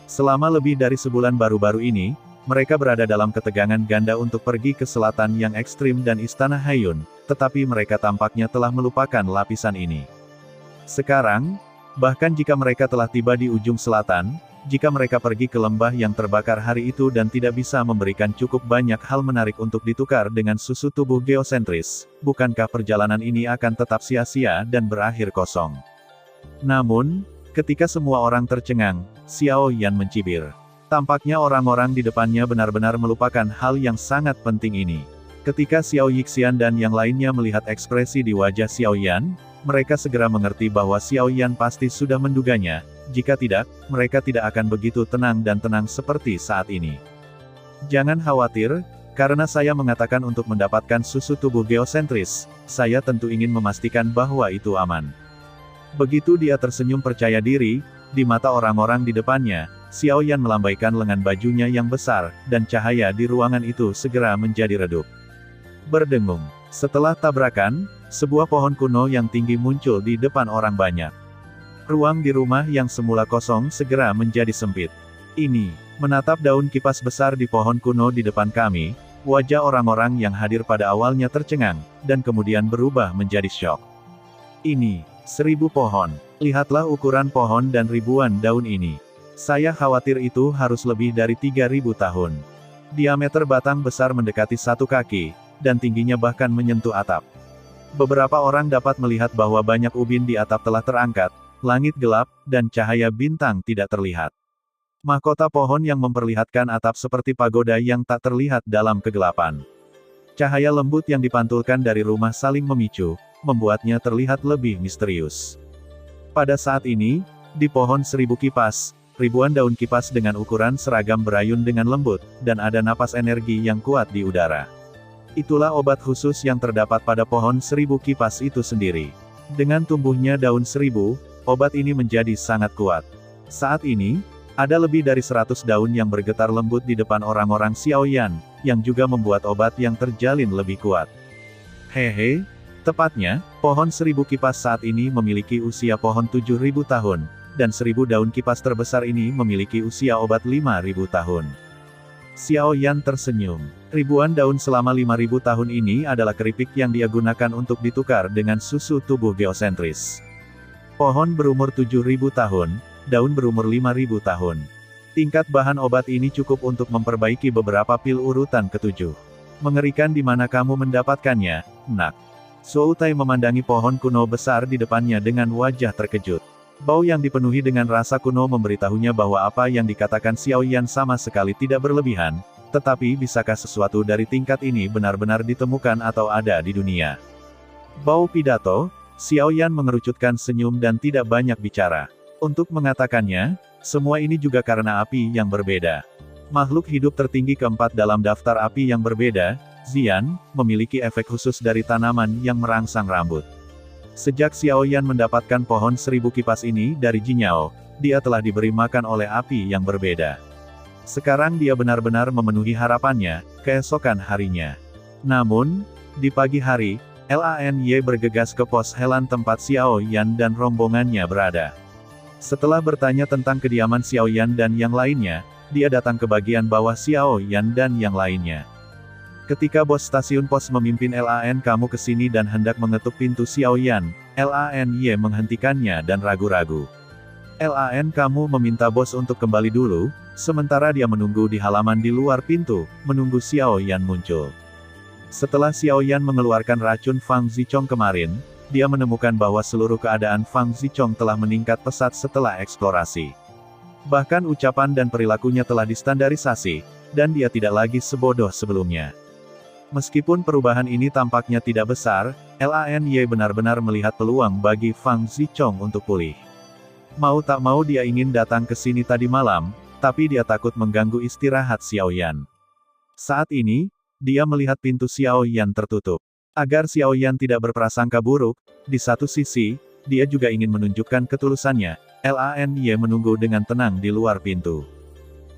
[SPEAKER 1] Selama lebih dari sebulan baru-baru ini, mereka berada dalam ketegangan ganda untuk pergi ke selatan yang ekstrim dan Istana Haiyun, tetapi mereka tampaknya telah melupakan lapisan ini. Sekarang, bahkan jika mereka telah tiba di ujung selatan, jika mereka pergi ke lembah yang terbakar hari itu dan tidak bisa memberikan cukup banyak hal menarik untuk ditukar dengan susu tubuh geosentris, bukankah perjalanan ini akan tetap sia-sia dan berakhir kosong? Namun, ketika semua orang tercengang, Xiao Yan mencibir. Tampaknya orang-orang di depannya benar-benar melupakan hal yang sangat penting ini. Ketika Xiao Yixian dan yang lainnya melihat ekspresi di wajah Xiao Yan, mereka segera mengerti bahwa Xiao Yan pasti sudah menduganya. Jika tidak, mereka tidak akan begitu tenang dan tenang seperti saat ini. Jangan khawatir, karena saya mengatakan untuk mendapatkan susu tubuh geosentris, saya tentu ingin memastikan bahwa itu aman. Begitu dia tersenyum percaya diri, di mata orang-orang di depannya, Xiao Yan melambaikan lengan bajunya yang besar, dan cahaya di ruangan itu segera menjadi redup. Berdengung. Setelah tabrakan, sebuah pohon kuno yang tinggi muncul di depan orang banyak. Ruang di rumah yang semula kosong segera menjadi sempit. Ini, menatap daun kipas besar di pohon kuno di depan kami, wajah orang-orang yang hadir pada awalnya tercengang, dan kemudian berubah menjadi syok. Ini, 1000 pohon. Lihatlah ukuran pohon dan ribuan daun ini. Saya khawatir itu harus lebih dari 3000 tahun. Diameter batang besar mendekati 1 kaki, dan tingginya bahkan menyentuh atap. Beberapa orang dapat melihat bahwa banyak ubin di atap telah terangkat, langit gelap, dan cahaya bintang tidak terlihat. Mahkota pohon yang memperlihatkan atap seperti pagoda yang tak terlihat dalam kegelapan. Cahaya lembut yang dipantulkan dari rumah saling memicu, membuatnya terlihat lebih misterius. Pada saat ini, di pohon 1000 kipas, ribuan daun kipas dengan ukuran seragam berayun dengan lembut, dan ada napas energi yang kuat di udara. Itulah obat khusus yang terdapat pada pohon 1000 kipas itu sendiri. Dengan tumbuhnya daun 1000, obat ini menjadi sangat kuat. Saat ini, ada lebih dari 100 daun yang bergetar lembut di depan orang-orang Xiao Yan, yang juga membuat obat yang terjalin lebih kuat. Hehe, tepatnya, pohon 1000 kipas saat ini memiliki usia pohon 7000 tahun, dan 1000 daun kipas terbesar ini memiliki usia obat 5000 tahun. Xiao Yan tersenyum. Ribuan daun selama 5000 tahun ini adalah keripik yang dia gunakan untuk ditukar dengan susu tubuh geosentris. Pohon berumur 7000 tahun, daun berumur 5000 tahun. Tingkat bahan obat ini cukup untuk memperbaiki beberapa pil urutan ke-7. Mengerikan di mana kamu mendapatkannya, nak? Zhou Tai memandangi pohon kuno besar di depannya dengan wajah terkejut. Bau yang dipenuhi dengan rasa kuno memberitahunya bahwa apa yang dikatakan Xiao Yan sama sekali tidak berlebihan, tetapi bisakah sesuatu dari tingkat ini benar-benar ditemukan atau ada di dunia? Bau pidato? Xiao Yan mengerucutkan senyum dan tidak banyak bicara. Untuk mengatakannya, semua ini juga karena api yang berbeda. Makhluk hidup tertinggi keempat dalam daftar api yang berbeda, Xian, memiliki efek khusus dari tanaman yang merangsang rambut. Sejak Xiao Yan mendapatkan pohon 1000 kipas ini dari Jinyao, dia telah diberi makan oleh api yang berbeda. Sekarang dia benar-benar memenuhi harapannya, keesokan harinya. Namun, di pagi hari, Lany bergegas ke pos Helan tempat Xiao Yan dan rombongannya berada. Setelah bertanya tentang kediaman Xiao Yan dan yang lainnya, dia datang ke bagian bawah Xiao Yan dan yang lainnya. Ketika bos stasiun pos memimpin Lan kamu ke sini dan hendak mengetuk pintu Xiao Yan, Lany menghentikannya dan ragu-ragu. Lan kamu meminta bos untuk kembali dulu, sementara dia menunggu di halaman di luar pintu, menunggu Xiao Yan muncul. Setelah Xiao Yan mengeluarkan racun Fang Zichong kemarin, dia menemukan bahwa seluruh keadaan Fang Zichong telah meningkat pesat setelah eksplorasi. Bahkan ucapan dan perilakunya telah distandarisasi, dan dia tidak lagi sebodoh sebelumnya. Meskipun perubahan ini tampaknya tidak besar, Lany benar-benar melihat peluang bagi Fang Zichong untuk pulih. Mau tak mau dia ingin datang ke sini tadi malam, tapi dia takut mengganggu istirahat Xiao Yan. Saat ini, dia melihat pintu Xiao Yan tertutup. Agar Xiao Yan tidak berprasangka buruk, di satu sisi, dia juga ingin menunjukkan ketulusannya. Lany menunggu dengan tenang di luar pintu.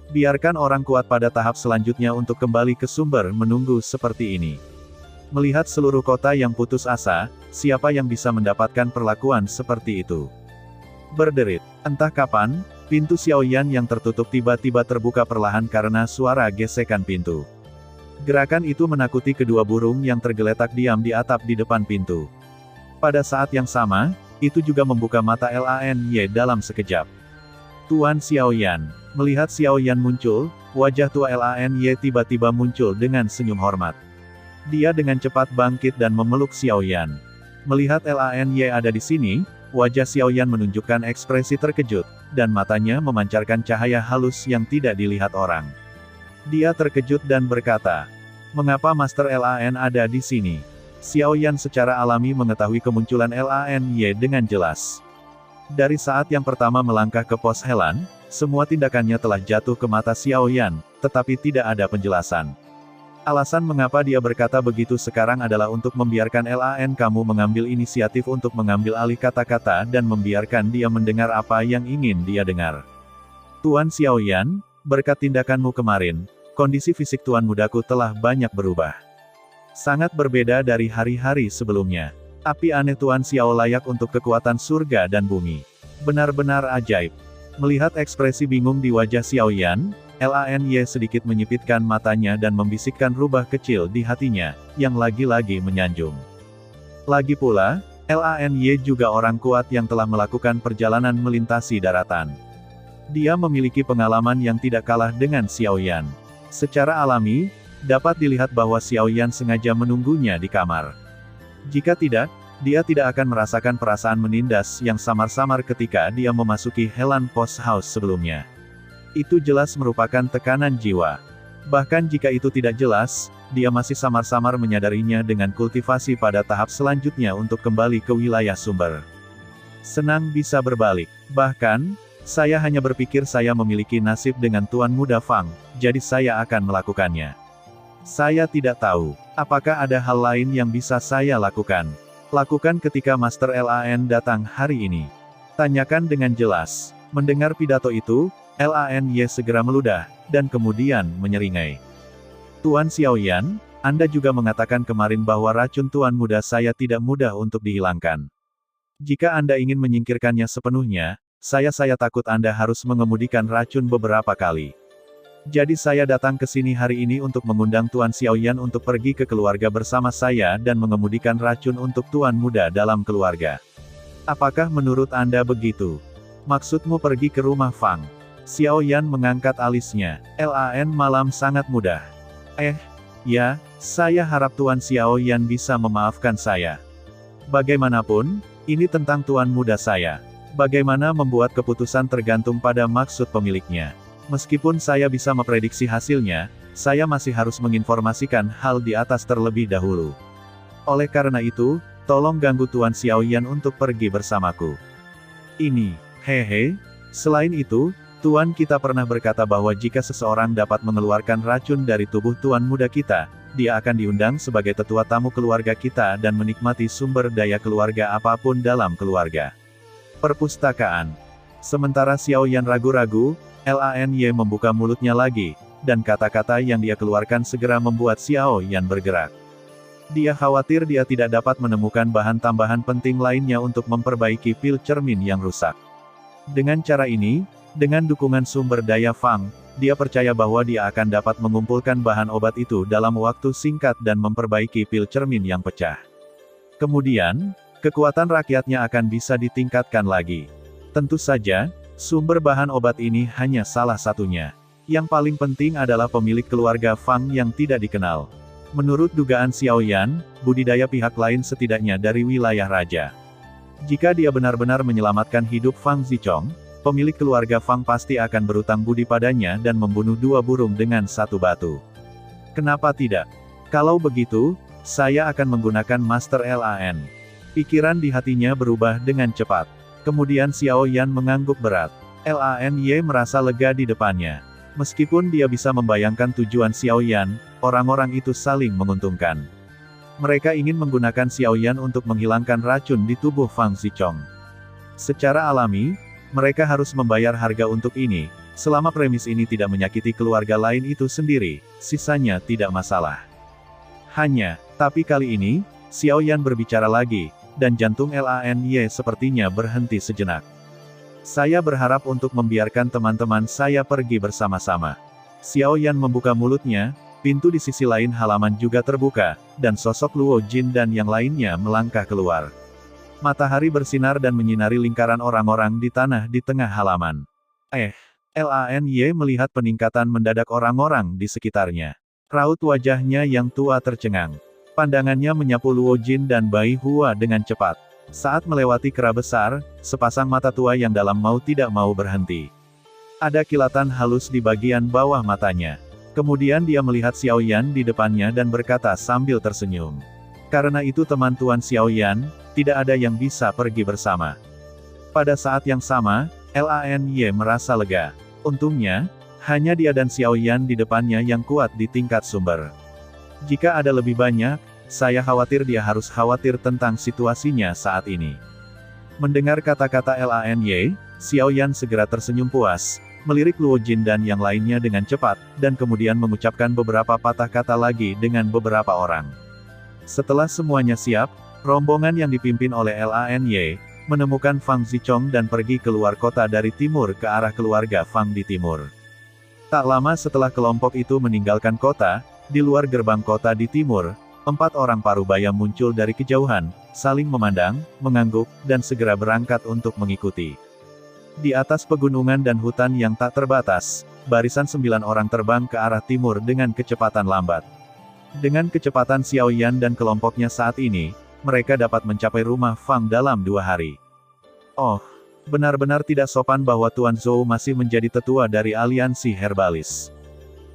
[SPEAKER 1] Biarkan orang kuat pada tahap selanjutnya untuk kembali ke sumber menunggu seperti ini. Melihat seluruh kota yang putus asa, siapa yang bisa mendapatkan perlakuan seperti itu? Berderit. Entah kapan, pintu Xiaoyan yang tertutup tiba-tiba terbuka perlahan karena suara gesekan pintu. Gerakan itu menakuti kedua burung yang tergeletak diam di atap di depan pintu. Pada saat yang sama, itu juga membuka mata Lany dalam sekejap. Tuan Xiaoyan. Melihat Xiaoyan muncul, wajah tua Lany tiba-tiba muncul dengan senyum hormat. Dia dengan cepat bangkit dan memeluk Xiaoyan. Melihat Lany ada di sini, wajah Xiaoyan menunjukkan ekspresi terkejut, dan matanya memancarkan cahaya halus yang tidak dilihat orang. Dia terkejut dan berkata, "Mengapa Master Lan ada di sini?" Xiaoyan secara alami mengetahui kemunculan Lany dengan jelas. Dari saat yang pertama melangkah ke pos Helan, semua tindakannya telah jatuh ke mata Xiaoyan, tetapi tidak ada penjelasan. Alasan mengapa dia berkata begitu sekarang adalah untuk membiarkan Lan kamu mengambil inisiatif untuk mengambil alih kata-kata dan membiarkan dia mendengar apa yang ingin dia dengar. Tuan Xiaoyan, berkat tindakanmu kemarin, kondisi fisik tuan mudaku telah banyak berubah. Sangat berbeda dari hari-hari sebelumnya. Api aneh Tuan Xiao layak untuk kekuatan surga dan bumi. Benar-benar ajaib. Melihat ekspresi bingung di wajah Xiaoyan, Lany sedikit menyipitkan matanya dan membisikkan rubah kecil di hatinya, yang lagi-lagi menyanjung. Lagi pula, Lany juga orang kuat yang telah melakukan perjalanan melintasi daratan. Dia memiliki pengalaman yang tidak kalah dengan Xiaoyan. Secara alami, dapat dilihat bahwa Xiaoyan sengaja menunggunya di kamar. Jika tidak, dia tidak akan merasakan perasaan menindas yang samar-samar ketika dia memasuki Helan Post House sebelumnya. Itu jelas merupakan tekanan jiwa. Bahkan jika itu tidak jelas, dia masih samar-samar menyadarinya dengan kultivasi pada tahap selanjutnya untuk kembali ke wilayah sumber. Senang bisa berbalik. Bahkan, saya hanya berpikir saya memiliki nasib dengan Tuan Muda Fang, jadi saya akan melakukannya. Saya tidak tahu, apakah ada hal lain yang bisa saya lakukan. Lakukan ketika Master Lan datang hari ini. Tanyakan dengan jelas. Mendengar pidato itu, Lany segera meludah, dan kemudian menyeringai. Tuan Xiaoyan, Anda juga mengatakan kemarin bahwa racun Tuan Muda saya tidak mudah untuk dihilangkan. Jika Anda ingin menyingkirkannya sepenuhnya, saya takut Anda harus mengemudikan racun beberapa kali. Jadi saya datang ke sini hari ini untuk mengundang Tuan Xiaoyan untuk pergi ke keluarga bersama saya dan mengemudikan racun untuk Tuan Muda dalam keluarga. Apakah menurut Anda begitu? Maksudmu pergi ke rumah Fang? Xiaoyan mengangkat alisnya. Lan malam sangat mudah. Ya, saya harap Tuan Xiaoyan bisa memaafkan saya. Bagaimanapun, ini tentang Tuan Muda saya. Bagaimana membuat keputusan tergantung pada maksud pemiliknya. Meskipun saya bisa memprediksi hasilnya, saya masih harus menginformasikan hal di atas terlebih dahulu. Oleh karena itu, tolong ganggu Tuan Xiaoyan untuk pergi bersamaku. Selain itu, Tuan kita pernah berkata bahwa jika seseorang dapat mengeluarkan racun dari tubuh Tuan Muda kita, dia akan diundang sebagai tetua tamu keluarga kita dan menikmati sumber daya keluarga apapun dalam keluarga. Perpustakaan. Sementara Xiaoyan ragu-ragu, Lany membuka mulutnya lagi, dan kata-kata yang dia keluarkan segera membuat Xiaoyan bergerak. Dia khawatir dia tidak dapat menemukan bahan tambahan penting lainnya untuk memperbaiki pil cermin yang rusak. Dengan cara ini, dengan dukungan sumber daya Fang, dia percaya bahwa dia akan dapat mengumpulkan bahan obat itu dalam waktu singkat dan memperbaiki pil cermin yang pecah. Kemudian, kekuatan rakyatnya akan bisa ditingkatkan lagi. Tentu saja, sumber bahan obat ini hanya salah satunya. Yang paling penting adalah pemilik keluarga Fang yang tidak dikenal. Menurut dugaan Xiaoyan, budidaya pihak lain setidaknya dari wilayah raja. Jika dia benar-benar menyelamatkan hidup Fang Zichong, pemilik keluarga Fang pasti akan berutang budi padanya dan membunuh 2 burung dengan 1 batu. Kenapa tidak? Kalau begitu, saya akan menggunakan Master Lan. Pikiran di hatinya berubah dengan cepat. Kemudian Xiaoyan mengangguk berat. Lany merasa lega di depannya. Meskipun dia bisa membayangkan tujuan Xiaoyan, orang-orang itu saling menguntungkan. Mereka ingin menggunakan Xiaoyan untuk menghilangkan racun di tubuh Fang Zichong. Secara alami, mereka harus membayar harga untuk ini. Selama premis ini tidak menyakiti keluarga lain itu sendiri, sisanya tidak masalah. Tapi kali ini, Xiao Yan berbicara lagi, dan jantung Lany sepertinya berhenti sejenak. Saya berharap untuk membiarkan teman-teman saya pergi bersama-sama. Xiao Yan membuka mulutnya, pintu di sisi lain halaman juga terbuka, dan sosok Luo Jin dan yang lainnya melangkah keluar. Matahari bersinar dan menyinari lingkaran orang-orang di tanah di tengah halaman. Lany melihat peningkatan mendadak orang-orang di sekitarnya. Raut wajahnya yang tua tercengang. Pandangannya menyapu Luo Jin dan Bai Hua dengan cepat. Saat melewati kera besar, sepasang mata tua yang dalam mau tidak mau berhenti. Ada kilatan halus di bagian bawah matanya. Kemudian dia melihat Xiao Yan di depannya dan berkata sambil tersenyum. Karena itu teman Tuan Xiao Yan, tidak ada yang bisa pergi bersama. Pada saat yang sama, Lany merasa lega. Untungnya, hanya dia dan Xiao Yan di depannya yang kuat di tingkat sumber. Jika ada lebih banyak, saya khawatir dia harus khawatir tentang situasinya saat ini. Mendengar kata-kata Lany, Xiao Yan segera tersenyum puas, melirik Luo Jin dan yang lainnya dengan cepat, dan kemudian mengucapkan beberapa patah kata lagi dengan beberapa orang. Setelah semuanya siap, rombongan yang dipimpin oleh Lany, menemukan Fang Zichong dan pergi keluar kota dari timur ke arah keluarga Fang di timur. Tak lama setelah kelompok itu meninggalkan kota, di luar gerbang kota di timur, 4 orang parubaya muncul dari kejauhan, saling memandang, mengangguk, dan segera berangkat untuk mengikuti. Di atas pegunungan dan hutan yang tak terbatas, barisan 9 orang terbang ke arah timur dengan kecepatan lambat. Dengan kecepatan Xiao Yan dan kelompoknya saat ini, mereka dapat mencapai rumah Fang dalam 2 hari. Oh, benar-benar tidak sopan bahwa Tuan Zhou masih menjadi tetua dari aliansi herbalis.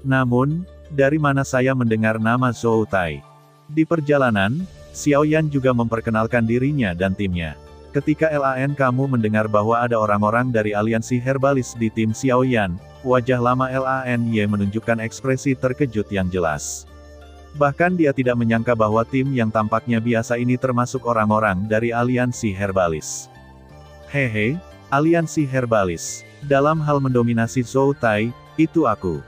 [SPEAKER 1] Namun, dari mana saya mendengar nama Zhou Tai? Di perjalanan, Xiao Yan juga memperkenalkan dirinya dan timnya. Ketika kamu mendengar bahwa ada orang-orang dari aliansi herbalis di tim Xiao Yan, wajah lama Lany menunjukkan ekspresi terkejut yang jelas. Bahkan dia tidak menyangka bahwa tim yang tampaknya biasa ini termasuk orang-orang dari aliansi herbalis. Hehe, aliansi herbalis. Dalam hal mendominasi Zhou Tai, itu aku.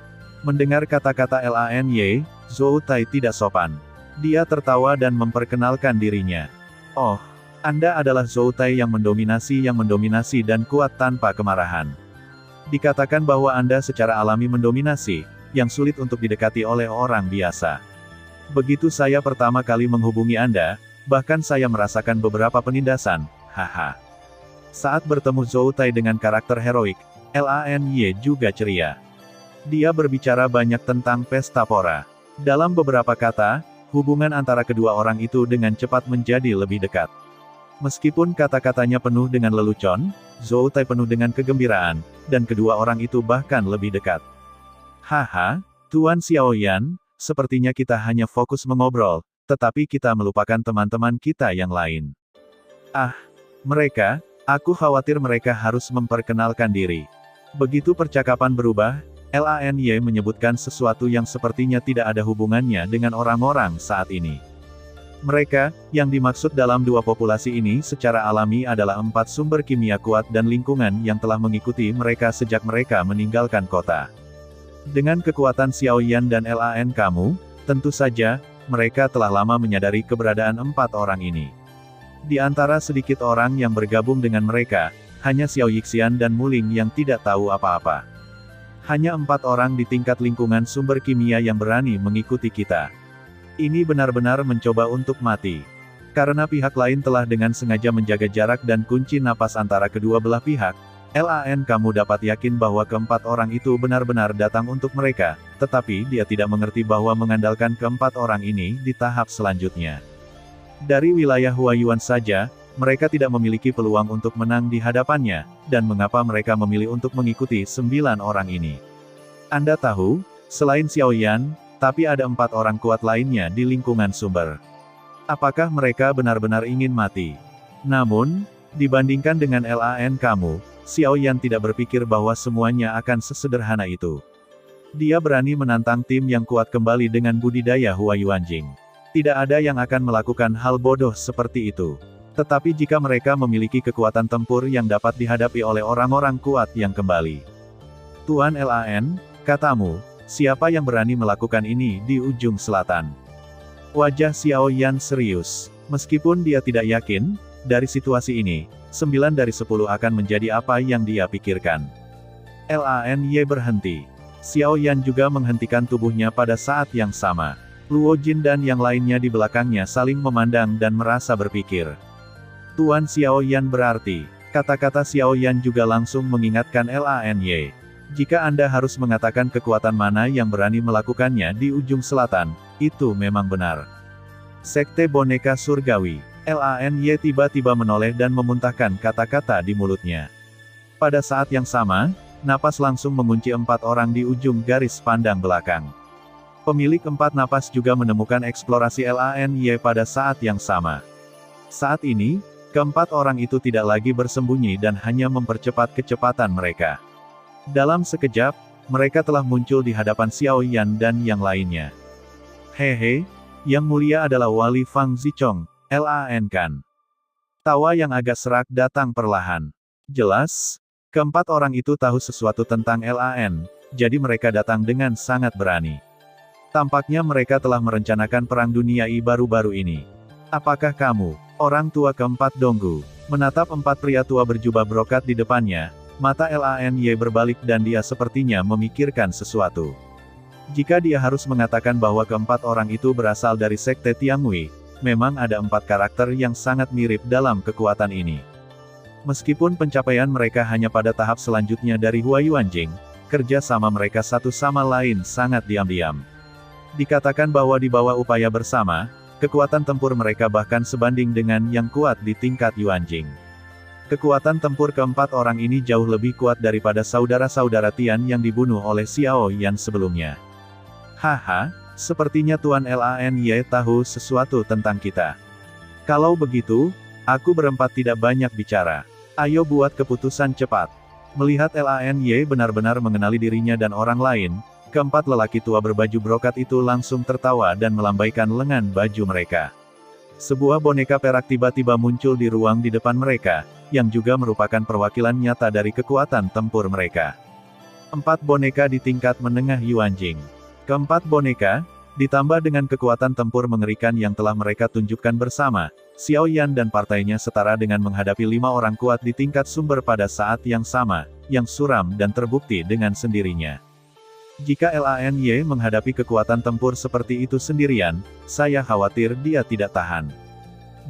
[SPEAKER 1] Mendengar kata-kata Lany, Zhou Tai tidak sopan. Dia tertawa dan memperkenalkan dirinya. Oh, Anda adalah Zhou Tai yang mendominasi dan kuat tanpa kemarahan. Dikatakan bahwa Anda secara alami mendominasi, yang sulit untuk didekati oleh orang biasa. Begitu saya pertama kali menghubungi Anda, bahkan saya merasakan beberapa penindasan, haha. Saat bertemu Zhou Tai dengan karakter heroik, Lany juga ceria. Dia berbicara banyak tentang pesta pora. Dalam beberapa kata, hubungan antara kedua orang itu dengan cepat menjadi lebih dekat. Meskipun kata-katanya penuh dengan lelucon, Zhou Tai penuh dengan kegembiraan, dan kedua orang itu bahkan lebih dekat. Haha, Tuan Xiao Yan, sepertinya kita hanya fokus mengobrol, tetapi kita melupakan teman-teman kita yang lain. Mereka, aku khawatir mereka harus memperkenalkan diri. Begitu percakapan berubah, Lany menyebutkan sesuatu yang sepertinya tidak ada hubungannya dengan orang-orang saat ini. Mereka, yang dimaksud dalam 2 populasi ini secara alami adalah 4 sumber kimia kuat dan lingkungan yang telah mengikuti mereka sejak mereka meninggalkan kota. Dengan kekuatan Xiao Yan dan Lan kamu, tentu saja, mereka telah lama menyadari keberadaan 4 orang ini. Di antara sedikit orang yang bergabung dengan mereka, hanya Xiao Yixian dan Muling yang tidak tahu apa-apa. Hanya 4 orang di tingkat lingkungan sumber kimia yang berani mengikuti kita. Ini benar-benar mencoba untuk mati. Karena pihak lain telah dengan sengaja menjaga jarak dan kunci napas antara kedua belah pihak, Lan kamu dapat yakin bahwa keempat orang itu benar-benar datang untuk mereka, tetapi dia tidak mengerti bahwa mengandalkan keempat orang ini di tahap selanjutnya. Dari wilayah Huayuan saja, mereka tidak memiliki peluang untuk menang di hadapannya, dan mengapa mereka memilih untuk mengikuti 9 orang ini. Anda tahu, selain Xiao Yan, tapi ada 4 orang kuat lainnya di lingkungan sumber. Apakah mereka benar-benar ingin mati? Namun, dibandingkan dengan Lan kamu, Xiao Yan tidak berpikir bahwa semuanya akan sesederhana itu. Dia berani menantang tim yang kuat kembali dengan budidaya Huayuanjing. Tidak ada yang akan melakukan hal bodoh seperti itu. Tetapi jika mereka memiliki kekuatan tempur yang dapat dihadapi oleh orang-orang kuat yang kembali. Tuan Lan, katamu, siapa yang berani melakukan ini di ujung selatan? Wajah Xiao Yan serius. Meskipun dia tidak yakin, dari situasi ini, 9 dari 10 akan menjadi apa yang dia pikirkan. Lany berhenti. Xiao Yan juga menghentikan tubuhnya pada saat yang sama. Luo Jin dan yang lainnya di belakangnya saling memandang dan merasa berpikir. Tuan Xiao Yan berarti, kata-kata Xiao Yan juga langsung mengingatkan Lany. Jika Anda harus mengatakan kekuatan mana yang berani melakukannya di ujung selatan, itu memang benar. Sekte Boneka Surgawi. Lany tiba-tiba menoleh dan memuntahkan kata-kata di mulutnya. Pada saat yang sama, napas langsung mengunci 4 orang di ujung garis pandang belakang. Pemilik 4 napas juga menemukan eksplorasi Lany pada saat yang sama. Saat ini, keempat orang itu tidak lagi bersembunyi dan hanya mempercepat kecepatan mereka. Dalam sekejap, mereka telah muncul di hadapan Xiao Yan dan yang lainnya. Hehe, yang mulia adalah Wali Fang Zichong, Lan kan? Tawa yang agak serak datang perlahan. Jelas, keempat orang itu tahu sesuatu tentang Lan, jadi mereka datang dengan sangat berani. Tampaknya mereka telah merencanakan perang dunia baru-baru ini. Apakah kamu, orang tua keempat Donggu, menatap 4 pria tua berjubah brokat di depannya, mata Lany berbalik dan dia sepertinya memikirkan sesuatu. Jika dia harus mengatakan bahwa keempat orang itu berasal dari Sekte Tiangwei, memang ada 4 karakter yang sangat mirip dalam kekuatan ini. Meskipun pencapaian mereka hanya pada tahap selanjutnya dari Huayuanjing, kerja sama mereka satu sama lain sangat diam-diam. Dikatakan bahwa di bawah upaya bersama, kekuatan tempur mereka bahkan sebanding dengan yang kuat di tingkat Yuanjing. Kekuatan tempur keempat orang ini jauh lebih kuat daripada saudara-saudara Tian yang dibunuh oleh Xiao Yan sebelumnya. Haha, sepertinya Tuan Lany tahu sesuatu tentang kita. Kalau begitu, aku berempat tidak banyak bicara. Ayo buat keputusan cepat. Melihat Lany benar-benar mengenali dirinya dan orang lain, keempat lelaki tua berbaju brokat itu langsung tertawa dan melambaikan lengan baju mereka. Sebuah boneka perak tiba-tiba muncul di ruang di depan mereka, yang juga merupakan perwakilan nyata dari kekuatan tempur mereka. 4 boneka di tingkat menengah Yuanjing. Keempat boneka, ditambah dengan kekuatan tempur mengerikan yang telah mereka tunjukkan bersama, Xiao Yan dan partainya setara dengan menghadapi 5 orang kuat di tingkat sumber pada saat yang sama, yang suram dan terbukti dengan sendirinya. Jika Lany menghadapi kekuatan tempur seperti itu sendirian, saya khawatir dia tidak tahan.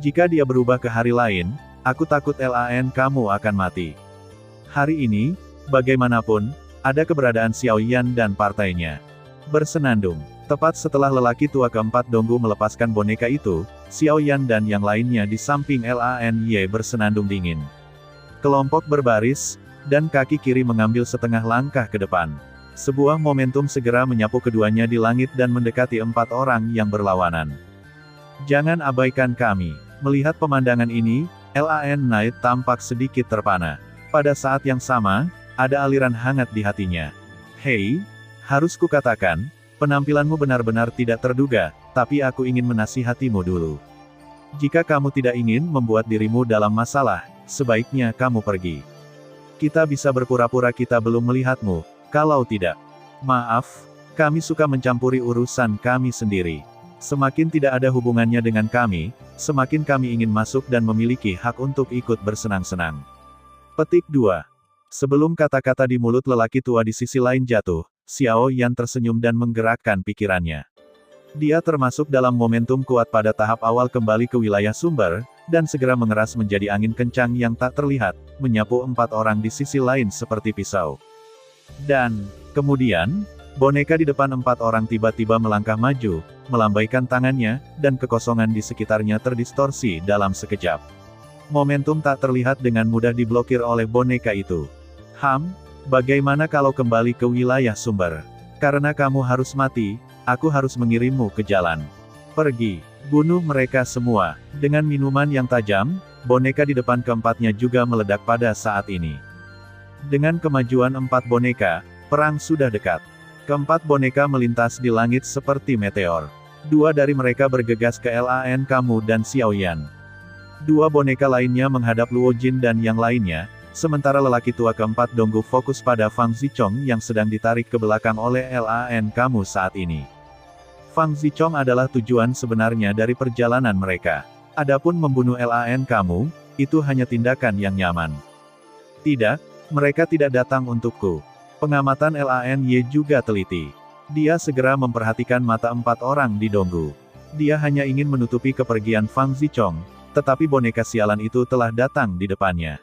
[SPEAKER 1] Jika dia berubah ke hari lain, aku takut Lan kamu akan mati. Hari ini, bagaimanapun, ada keberadaan Xiao Yan dan partainya. Bersenandung. Tepat setelah lelaki tua keempat Donggu melepaskan boneka itu, Xiao Yan dan yang lainnya di samping Lany bersenandung dingin. Kelompok berbaris, dan kaki kiri mengambil setengah langkah ke depan. Sebuah momentum segera menyapu keduanya di langit dan mendekati 4 orang yang berlawanan. Jangan abaikan kami. Melihat pemandangan ini, Lany tampak sedikit terpana. Pada saat yang sama, ada aliran hangat di hatinya. Hei, harus kukatakan, penampilanmu benar-benar tidak terduga, tapi aku ingin menasihatimu dulu. Jika kamu tidak ingin membuat dirimu dalam masalah, sebaiknya kamu pergi. Kita bisa berpura-pura kita belum melihatmu. Kalau tidak, maaf, kami suka mencampuri urusan kami sendiri. Semakin tidak ada hubungannya dengan kami, semakin kami ingin masuk dan memiliki hak untuk ikut bersenang-senang. Petik 2. Sebelum kata-kata di mulut lelaki tua di sisi lain jatuh, Xiao Yan tersenyum dan menggerakkan pikirannya. Dia termasuk dalam momentum kuat pada tahap awal kembali ke wilayah sumber, dan segera mengeras menjadi angin kencang yang tak terlihat, menyapu 4 orang di sisi lain seperti pisau. Dan, kemudian, boneka di depan 4 orang tiba-tiba melangkah maju, melambaikan tangannya, dan kekosongan di sekitarnya terdistorsi dalam sekejap. Momentum tak terlihat dengan mudah diblokir oleh boneka itu. Bagaimana kalau kembali ke wilayah sumber? Karena kamu harus mati, aku harus mengirimmu ke jalan. Pergi, bunuh mereka semua. Dengan minuman yang tajam, boneka di depan keempatnya juga meledak pada saat ini. Dengan kemajuan 4 boneka, perang sudah dekat. Keempat boneka melintas di langit seperti meteor. 2 dari mereka bergegas ke Lan kamu dan Xiao Yan. Dua boneka lainnya menghadap Luo Jin dan yang lainnya, sementara lelaki tua keempat Donggu fokus pada Fang Zichong yang sedang ditarik ke belakang oleh Lan Kamu saat ini. Fang Zichong adalah tujuan sebenarnya dari perjalanan mereka. Adapun membunuh Lan Kamu, itu hanya tindakan yang nyaman. Tidak, mereka tidak datang untukku. Pengamatan Lany juga teliti. Dia segera memperhatikan mata empat orang di Donggu. Dia hanya ingin menutupi kepergian Fang Zichong, tetapi boneka sialan itu telah datang di depannya.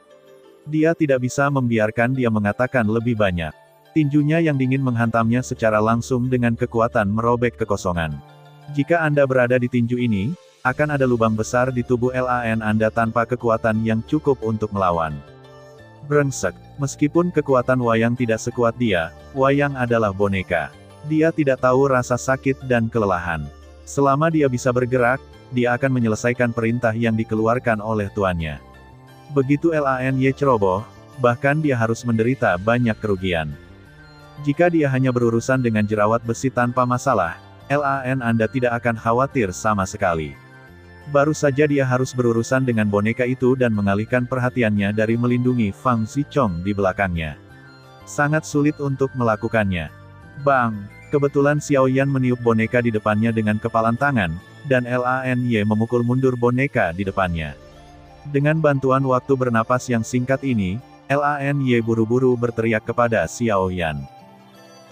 [SPEAKER 1] Dia tidak bisa membiarkan dia mengatakan lebih banyak. Tinjunya yang dingin menghantamnya secara langsung dengan kekuatan merobek kekosongan. Jika Anda berada di tinju ini, akan ada lubang besar di tubuh Lan Anda tanpa kekuatan yang cukup untuk melawan. Brengsek, meskipun kekuatan Wayang tidak sekuat dia, Wayang adalah boneka. Dia tidak tahu rasa sakit dan kelelahan. Selama dia bisa bergerak, dia akan menyelesaikan perintah yang dikeluarkan oleh tuannya. Begitu Lany ceroboh, bahkan dia harus menderita banyak kerugian. Jika dia hanya berurusan dengan jerawat besi tanpa masalah, Lan Anda tidak akan khawatir sama sekali. Baru saja dia harus berurusan dengan boneka itu dan mengalihkan perhatiannya dari melindungi Fang Zichong di belakangnya. Sangat sulit untuk melakukannya. Bang! Kebetulan Xiao Yan meniup boneka di depannya dengan kepalan tangan, dan Lany memukul mundur boneka di depannya. Dengan bantuan waktu bernapas yang singkat ini, Lany buru-buru berteriak kepada Xiao Yan.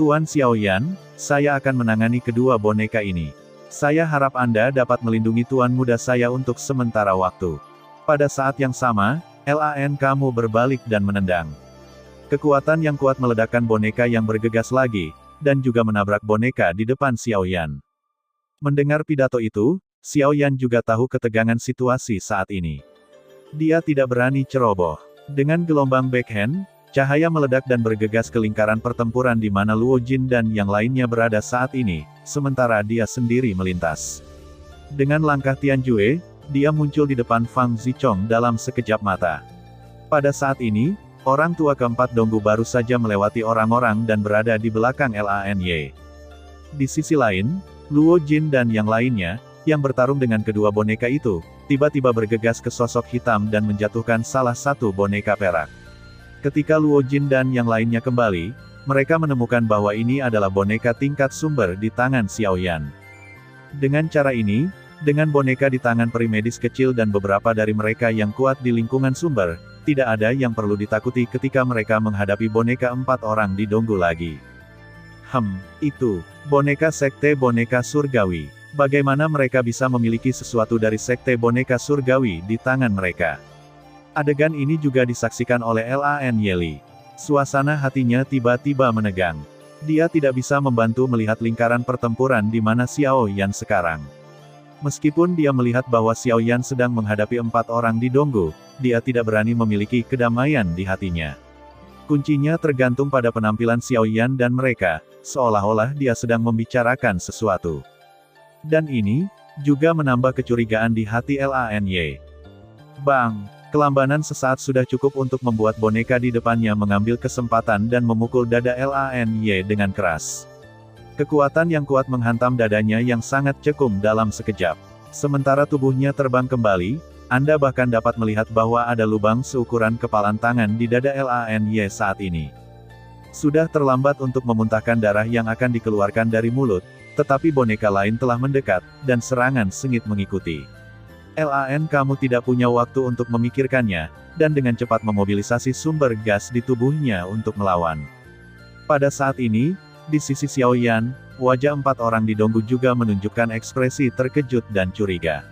[SPEAKER 1] Tuan Xiao Yan, saya akan menangani kedua boneka ini. Saya harap Anda dapat melindungi tuan muda saya untuk sementara waktu. Pada saat yang sama, Lan Kamu berbalik dan menendang. Kekuatan yang kuat meledakkan boneka yang bergegas lagi, dan juga menabrak boneka di depan Xiao Yan. Mendengar pidato itu, Xiao Yan juga tahu ketegangan situasi saat ini. Dia tidak berani ceroboh. Dengan gelombang backhand, cahaya meledak dan bergegas ke lingkaran pertempuran di mana Luo Jin dan yang lainnya berada saat ini, sementara dia sendiri melintas. Dengan langkah Tianjue, dia muncul di depan Fang Zichong dalam sekejap mata. Pada saat ini, orang tua keempat Donggu baru saja melewati orang-orang dan berada di belakang Lany. Di sisi lain, Luo Jin dan yang lainnya, yang bertarung dengan kedua boneka itu, tiba-tiba bergegas ke sosok hitam dan menjatuhkan salah satu boneka perak. Ketika Luo Jin dan yang lainnya kembali, mereka menemukan bahwa ini adalah boneka tingkat sumber di tangan Xiao Yan. Dengan cara ini, dengan boneka di tangan peri medis kecil dan beberapa dari mereka yang kuat di lingkungan sumber, tidak ada yang perlu ditakuti ketika mereka menghadapi boneka empat orang di Donggu lagi. Itu, boneka sekte boneka surgawi. Bagaimana mereka bisa memiliki sesuatu dari sekte boneka surgawi di tangan mereka? Adegan ini juga disaksikan oleh Lany Li. Suasana hatinya tiba-tiba menegang. Dia tidak bisa membantu melihat lingkaran pertempuran di mana Xiao Yan sekarang. Meskipun dia melihat bahwa Xiao Yan sedang menghadapi empat orang di Donggu, dia tidak berani memiliki kedamaian di hatinya. Kuncinya tergantung pada penampilan Xiao Yan dan mereka, seolah-olah dia sedang membicarakan sesuatu. Dan ini, juga menambah kecurigaan di hati Lany. Bang! Kelambanan sesaat sudah cukup untuk membuat boneka di depannya mengambil kesempatan dan memukul dada Lany dengan keras. Kekuatan yang kuat menghantam dadanya yang sangat cekung dalam sekejap. Sementara tubuhnya terbang kembali, Anda bahkan dapat melihat bahwa ada lubang seukuran kepalan tangan di dada Lany saat ini. Sudah terlambat untuk memuntahkan darah yang akan dikeluarkan dari mulut, tetapi boneka lain telah mendekat, dan serangan sengit mengikuti. Lan Kamu tidak punya waktu untuk memikirkannya, dan dengan cepat memobilisasi sumber gas di tubuhnya untuk melawan. Pada saat ini, di sisi Xiao Yan, wajah empat orang di Donggu juga menunjukkan ekspresi terkejut dan curiga.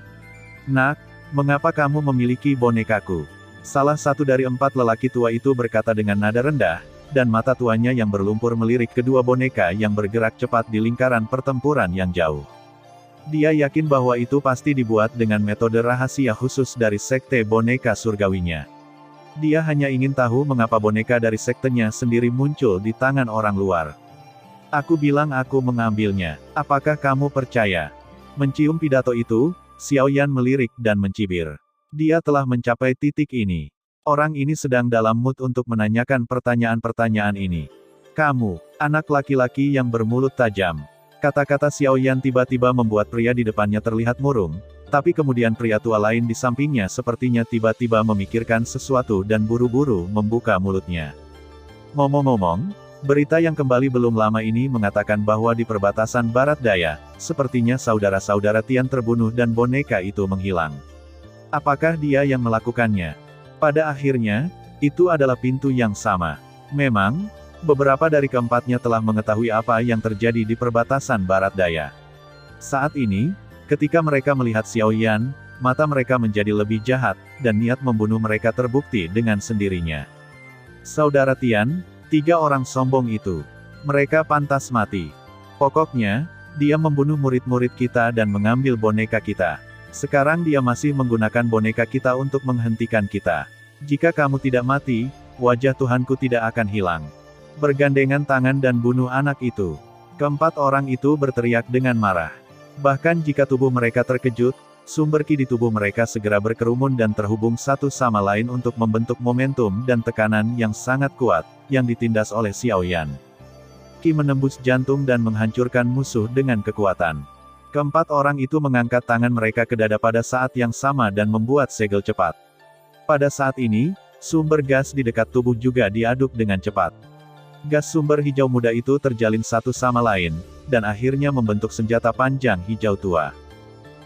[SPEAKER 1] Nak, mengapa kamu memiliki bonekaku? Salah satu dari empat lelaki tua itu berkata dengan nada rendah, dan mata tuanya yang berlumpur melirik kedua boneka yang bergerak cepat di lingkaran pertempuran yang jauh. Dia yakin bahwa itu pasti dibuat dengan metode rahasia khusus dari sekte boneka surgawinya. Dia hanya ingin tahu mengapa boneka dari sektenya sendiri muncul di tangan orang luar. Aku bilang aku mengambilnya. Apakah kamu percaya? Mencium pidato itu, Xiao Yan melirik dan mencibir. Dia telah mencapai titik ini. Orang ini sedang dalam mood untuk menanyakan pertanyaan-pertanyaan ini. Kamu, anak laki-laki yang bermulut tajam. Kata-kata Xiao Yan tiba-tiba membuat pria di depannya terlihat murung, Tapi kemudian pria tua lain di sampingnya sepertinya tiba-tiba memikirkan sesuatu dan buru-buru membuka mulutnya. Ngomong-ngomong, berita yang kembali belum lama ini mengatakan bahwa di perbatasan barat daya, sepertinya saudara-saudara Tian terbunuh dan boneka itu menghilang. Apakah dia yang melakukannya? Pada akhirnya, itu adalah pintu yang sama. Memang, beberapa dari keempatnya telah mengetahui apa yang terjadi di perbatasan barat daya. Saat ini, ketika mereka melihat Xiao Yan, mata mereka menjadi lebih jahat, dan niat membunuh mereka terbukti dengan sendirinya. Saudara Tian, 3 orang sombong itu. Mereka pantas mati. Pokoknya, dia membunuh murid-murid kita dan mengambil boneka kita. Sekarang dia masih menggunakan boneka kita untuk menghentikan kita. Jika kamu tidak mati, wajah Tuhanku tidak akan hilang. Bergandengan tangan dan bunuh anak itu. Keempat orang itu berteriak dengan marah. Bahkan jika tubuh mereka terkejut, sumber ki di tubuh mereka segera berkerumun dan terhubung satu sama lain untuk membentuk momentum dan tekanan yang sangat kuat, yang ditindas oleh Xiao Yan. Ki menembus jantung dan menghancurkan musuh dengan kekuatan. Keempat orang itu mengangkat tangan mereka ke dada pada saat yang sama dan membuat segel cepat. Pada saat ini, sumber gas di dekat tubuh juga diaduk dengan cepat. Gas sumber hijau muda itu terjalin satu sama lain, dan akhirnya membentuk senjata panjang hijau tua.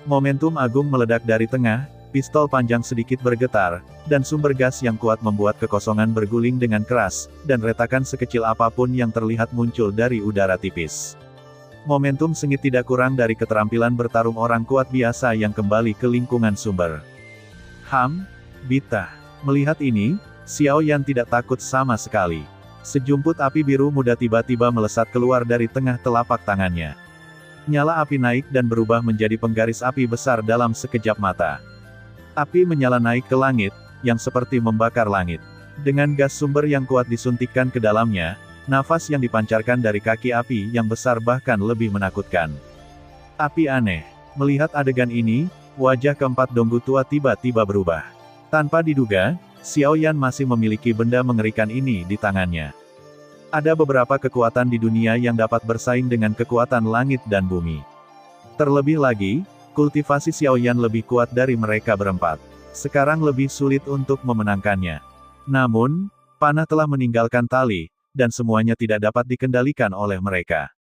[SPEAKER 1] Momentum agung meledak dari tengah, pistol panjang sedikit bergetar, dan sumber gas yang kuat membuat kekosongan berguling dengan keras, dan retakan sekecil apapun yang terlihat muncul dari udara tipis. Momentum sengit tidak kurang dari keterampilan bertarung orang kuat biasa yang kembali ke lingkungan sumber. Bita. Melihat ini, Xiao Yan tidak takut sama sekali. Sejumput api biru muda tiba-tiba melesat keluar dari tengah telapak tangannya. Nyala api naik dan berubah menjadi penggaris api besar dalam sekejap mata. Api menyala naik ke langit, yang seperti membakar langit. Dengan gas sumber yang kuat disuntikkan ke dalamnya, nafas yang dipancarkan dari kaki api yang besar bahkan lebih menakutkan. Api aneh. Melihat adegan ini, wajah keempat donggu tua tiba-tiba berubah. Tanpa diduga, Xiao Yan masih memiliki benda mengerikan ini di tangannya. Ada beberapa kekuatan di dunia yang dapat bersaing dengan kekuatan langit dan bumi. Terlebih lagi, kultivasi Xiao Yan lebih kuat dari mereka berempat. Sekarang lebih sulit untuk memenangkannya. Namun, panah telah meninggalkan tali, dan semuanya tidak dapat dikendalikan oleh mereka.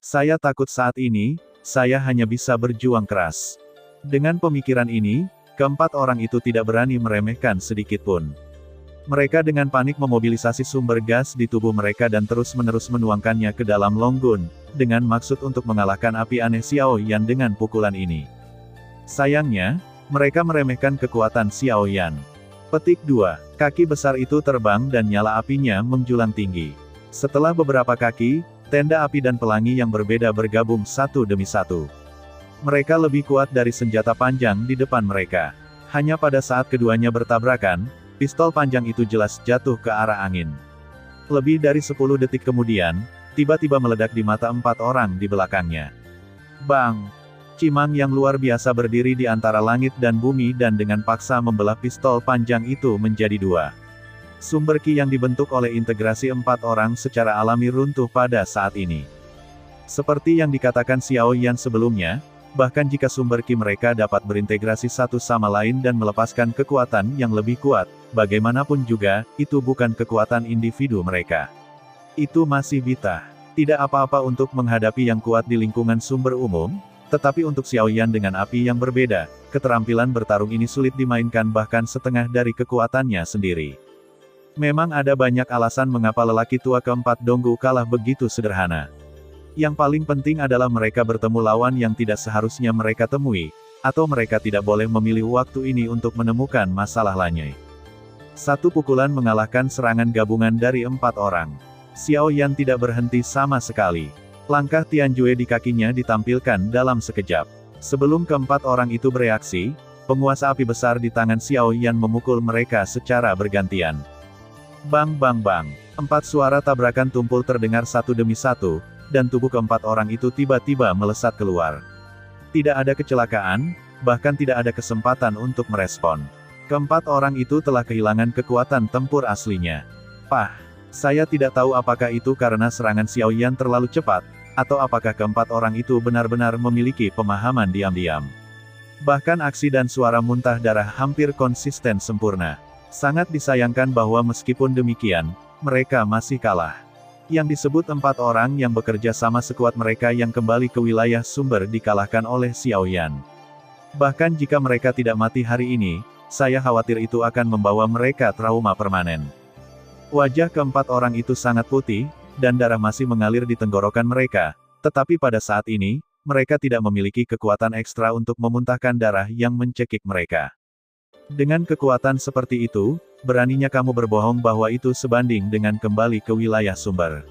[SPEAKER 1] Saya takut saat ini, saya hanya bisa berjuang keras. Dengan pemikiran ini, keempat orang itu tidak berani meremehkan sedikitpun. Mereka dengan panik memobilisasi sumber gas di tubuh mereka dan terus-menerus menuangkannya ke dalam Longgun, dengan maksud untuk mengalahkan api aneh Xiao Yan dengan pukulan ini. Sayangnya, mereka meremehkan kekuatan Xiao Yan. Petik 2. Kaki besar itu terbang dan nyala apinya menjulang tinggi. Setelah beberapa kaki, tenda api dan pelangi yang berbeda bergabung satu demi satu. Mereka lebih kuat dari senjata panjang di depan mereka. Hanya pada saat keduanya bertabrakan, pistol panjang itu jelas jatuh ke arah angin. Lebih dari 10 detik kemudian, tiba-tiba meledak di mata 4 orang di belakangnya. Bang! Cimang yang luar biasa berdiri di antara langit dan bumi dan dengan paksa membelah pistol panjang itu menjadi 2. Sumber ki yang dibentuk oleh integrasi 4 orang secara alami runtuh pada saat ini. Seperti yang dikatakan Xiao Yan sebelumnya, bahkan jika sumber ki mereka dapat berintegrasi satu sama lain dan melepaskan kekuatan yang lebih kuat, bagaimanapun juga, itu bukan kekuatan individu mereka. Itu masih bita. Tidak apa-apa untuk menghadapi yang kuat di lingkungan sumber umum, tetapi untuk Xiao Yan dengan api yang berbeda, keterampilan bertarung ini sulit dimainkan bahkan setengah dari kekuatannya sendiri. Memang ada banyak alasan mengapa lelaki tua keempat Donggu kalah begitu sederhana. Yang paling penting adalah mereka bertemu lawan yang tidak seharusnya mereka temui, atau mereka tidak boleh memilih waktu ini untuk menemukan masalah lainnya. Satu pukulan mengalahkan serangan gabungan dari 4 orang. Xiao Yan tidak berhenti sama sekali. Langkah Tianjue di kakinya ditampilkan dalam sekejap. Sebelum keempat orang itu bereaksi, penguasa api besar di tangan Xiao Yan memukul mereka secara bergantian. Bang bang bang. 4 suara tabrakan tumpul terdengar satu demi satu, dan tubuh keempat orang itu tiba-tiba melesat keluar. Tidak ada kecelakaan, bahkan tidak ada kesempatan untuk merespon. Keempat orang itu telah kehilangan kekuatan tempur aslinya. Saya tidak tahu apakah itu karena serangan Xiao Yan terlalu cepat, atau apakah keempat orang itu benar-benar memiliki pemahaman diam-diam. Bahkan aksi dan suara muntah darah hampir konsisten sempurna. Sangat disayangkan bahwa meskipun demikian, mereka masih kalah. Yang disebut 4 orang yang bekerja sama sekuat mereka yang kembali ke wilayah sumber dikalahkan oleh Xiao Yan. Bahkan jika mereka tidak mati hari ini, saya khawatir itu akan membawa mereka trauma permanen. Wajah keempat orang itu sangat putih, dan darah masih mengalir di tenggorokan mereka, tetapi pada saat ini, mereka tidak memiliki kekuatan ekstra untuk memuntahkan darah yang mencekik mereka. Dengan kekuatan seperti itu, beraninya kamu berbohong bahwa itu sebanding dengan kembali ke wilayah sumber.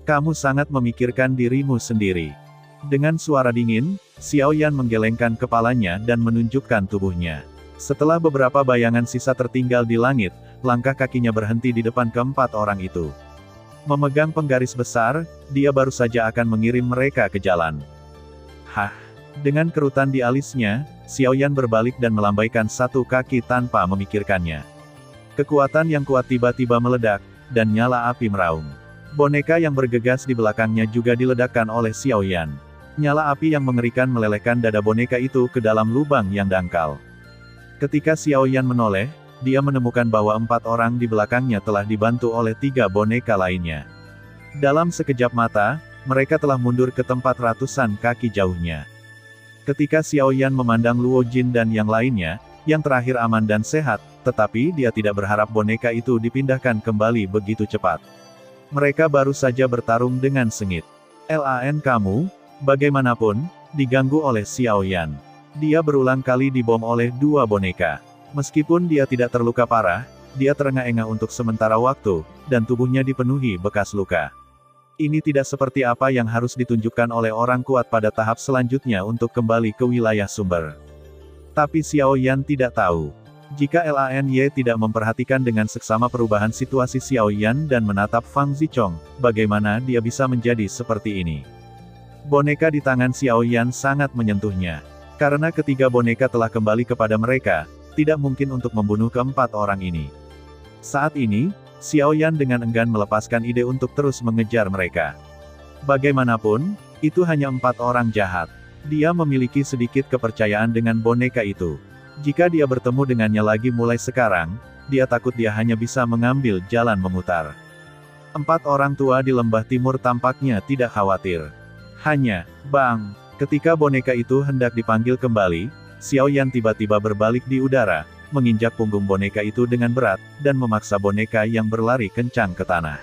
[SPEAKER 1] Kamu sangat memikirkan dirimu sendiri. Dengan suara dingin, Xiao Yan menggelengkan kepalanya dan menunjukkan tubuhnya. Setelah beberapa bayangan sisa tertinggal di langit, langkah kakinya berhenti di depan keempat orang itu. Memegang penggaris besar, dia baru saja akan mengirim mereka ke jalan. Hah! Dengan kerutan di alisnya, Xiao Yan berbalik dan melambaikan satu kaki tanpa memikirkannya. Kekuatan yang kuat tiba-tiba meledak, dan nyala api meraung. Boneka yang bergegas di belakangnya juga diledakkan oleh Xiao Yan. Nyala api yang mengerikan melelehkan dada boneka itu ke dalam lubang yang dangkal. Ketika Xiao Yan menoleh, dia menemukan bahwa 4 orang di belakangnya telah dibantu oleh 3 boneka lainnya. Dalam sekejap mata, mereka telah mundur ke tempat ratusan kaki jauhnya. Ketika Xiao Yan memandang Luo Jin dan yang lainnya, yang terakhir aman dan sehat, tetapi dia tidak berharap boneka itu dipindahkan kembali begitu cepat. Mereka baru saja bertarung dengan sengit. "Lan kamu, bagaimanapun, diganggu oleh Xiao Yan. Dia berulang kali dibom oleh 2 boneka. Meskipun dia tidak terluka parah, dia terengah-engah untuk sementara waktu, dan tubuhnya dipenuhi bekas luka. Ini tidak seperti apa yang harus ditunjukkan oleh orang kuat pada tahap selanjutnya untuk kembali ke wilayah sumber. Tapi Xiao Yan tidak tahu. Jika Lany tidak memperhatikan dengan seksama perubahan situasi Xiao Yan dan menatap Fang Zichong, bagaimana dia bisa menjadi seperti ini? Boneka di tangan Xiao Yan sangat menyentuhnya. Karena ketiga boneka telah kembali kepada mereka, tidak mungkin untuk membunuh keempat orang ini. Saat ini, Xiao Yan dengan enggan melepaskan ide untuk terus mengejar mereka. Bagaimanapun, itu hanya 4 orang jahat. Dia memiliki sedikit kepercayaan dengan boneka itu. Jika dia bertemu dengannya lagi mulai sekarang, dia takut dia hanya bisa mengambil jalan memutar. 4 orang tua di lembah timur tampaknya tidak khawatir. Hanya, bang, ketika boneka itu hendak dipanggil kembali, Xiao Yan tiba-tiba berbalik di udara, menginjak punggung boneka itu dengan berat, dan memaksa boneka yang berlari kencang ke tanah.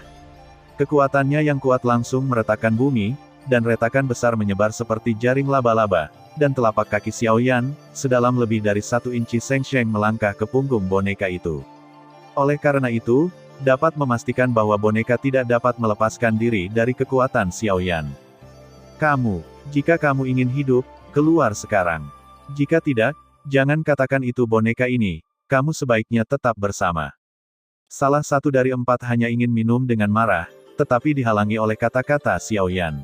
[SPEAKER 1] Kekuatannya yang kuat langsung meretakkan bumi, dan retakan besar menyebar seperti jaring laba-laba, dan telapak kaki Xiao Yan, sedalam lebih dari 1 inci Sheng Sheng melangkah ke punggung boneka itu. Oleh karena itu, dapat memastikan bahwa boneka tidak dapat melepaskan diri dari kekuatan Xiao Yan. Jika kamu ingin hidup, keluar sekarang. Jika tidak, jangan katakan itu boneka ini, kamu sebaiknya tetap bersama. Salah satu dari 4 hanya ingin minum dengan marah, tetapi dihalangi oleh kata-kata Xiao Yan.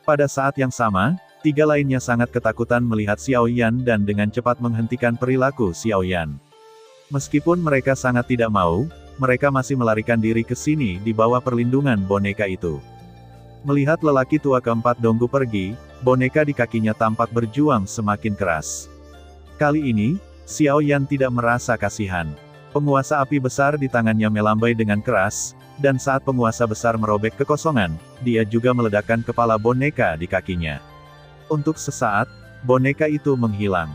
[SPEAKER 1] Pada saat yang sama, 3 lainnya sangat ketakutan melihat Xiao Yan dan dengan cepat menghentikan perilaku Xiao Yan. Meskipun mereka sangat tidak mau, mereka masih melarikan diri ke sini di bawah perlindungan boneka itu. Melihat lelaki tua keempat Donggu pergi, boneka di kakinya tampak berjuang semakin keras. Kali ini, Xiao Yan tidak merasa kasihan. Penguasa api besar di tangannya melambai dengan keras, dan saat penguasa besar merobek kekosongan, dia juga meledakkan kepala boneka di kakinya. Untuk sesaat, boneka itu menghilang.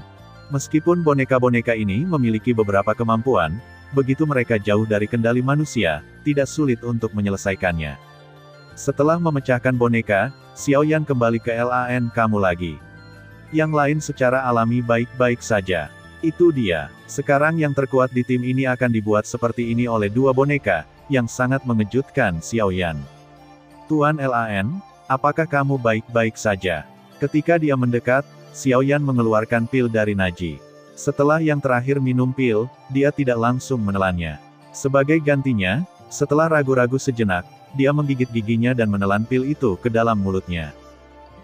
[SPEAKER 1] Meskipun boneka-boneka ini memiliki beberapa kemampuan, begitu mereka jauh dari kendali manusia, tidak sulit untuk menyelesaikannya. Setelah memecahkan boneka, Xiao Yan kembali ke Lan kamu lagi. Yang lain secara alami baik-baik saja. Itu dia. Sekarang yang terkuat di tim ini akan dibuat seperti ini oleh 2 boneka, yang sangat mengejutkan Xiao Yan. Tuan Lan, apakah kamu baik-baik saja? Ketika dia mendekat, Xiao Yan mengeluarkan pil dari Naji. Setelah yang terakhir minum pil, dia tidak langsung menelannya. Sebagai gantinya, setelah ragu-ragu sejenak, dia menggigit giginya dan menelan pil itu ke dalam mulutnya.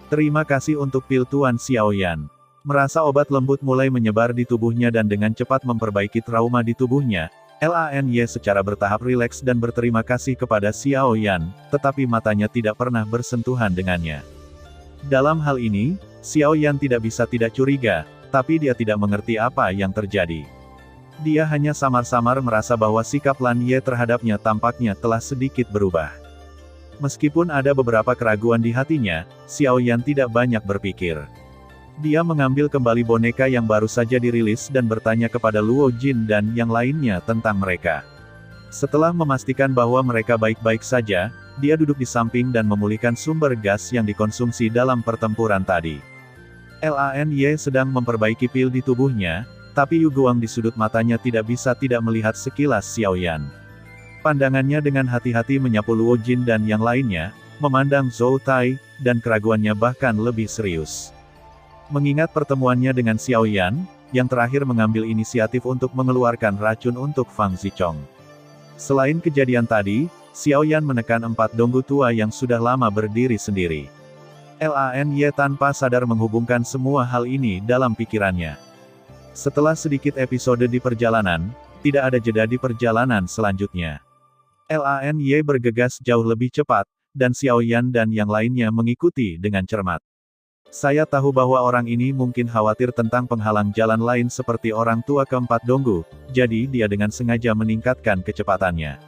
[SPEAKER 1] Terima kasih untuk pil Tuan Xiao Yan. Merasa obat lembut mulai menyebar di tubuhnya dan dengan cepat memperbaiki trauma di tubuhnya, Lany secara bertahap rileks dan berterima kasih kepada Xiao Yan, tetapi matanya tidak pernah bersentuhan dengannya. Dalam hal ini, Xiao Yan tidak bisa tidak curiga, tapi dia tidak mengerti apa yang terjadi. Dia hanya samar-samar merasa bahwa sikap Lan Ye terhadapnya tampaknya telah sedikit berubah. Meskipun ada beberapa keraguan di hatinya, Xiao Yan tidak banyak berpikir. Dia mengambil kembali boneka yang baru saja dirilis dan bertanya kepada Luo Jin dan yang lainnya tentang mereka. Setelah memastikan bahwa mereka baik-baik saja, dia duduk di samping dan memulihkan sumber gas yang dikonsumsi dalam pertempuran tadi. Lan Ye sedang memperbaiki pil di tubuhnya, tapi Yu Guang di sudut matanya tidak bisa tidak melihat sekilas Xiao Yan. Pandangannya dengan hati-hati menyapu Luo Jin dan yang lainnya, memandang Zhou Tai, dan keraguannya bahkan lebih serius. Mengingat pertemuannya dengan Xiao Yan, yang terakhir mengambil inisiatif untuk mengeluarkan racun untuk Fang Zichong. Selain kejadian tadi, Xiao Yan menekan 4 donggu tua yang sudah lama berdiri sendiri. Lan Ye tanpa sadar menghubungkan semua hal ini dalam pikirannya. Setelah sedikit episode di perjalanan, tidak ada jeda di perjalanan selanjutnya. Lan Ye bergegas jauh lebih cepat, dan Xiao Yan dan yang lainnya mengikuti dengan cermat. Saya tahu bahwa orang ini mungkin khawatir tentang penghalang jalan lain seperti orang tua keempat donggu, jadi dia dengan sengaja meningkatkan kecepatannya.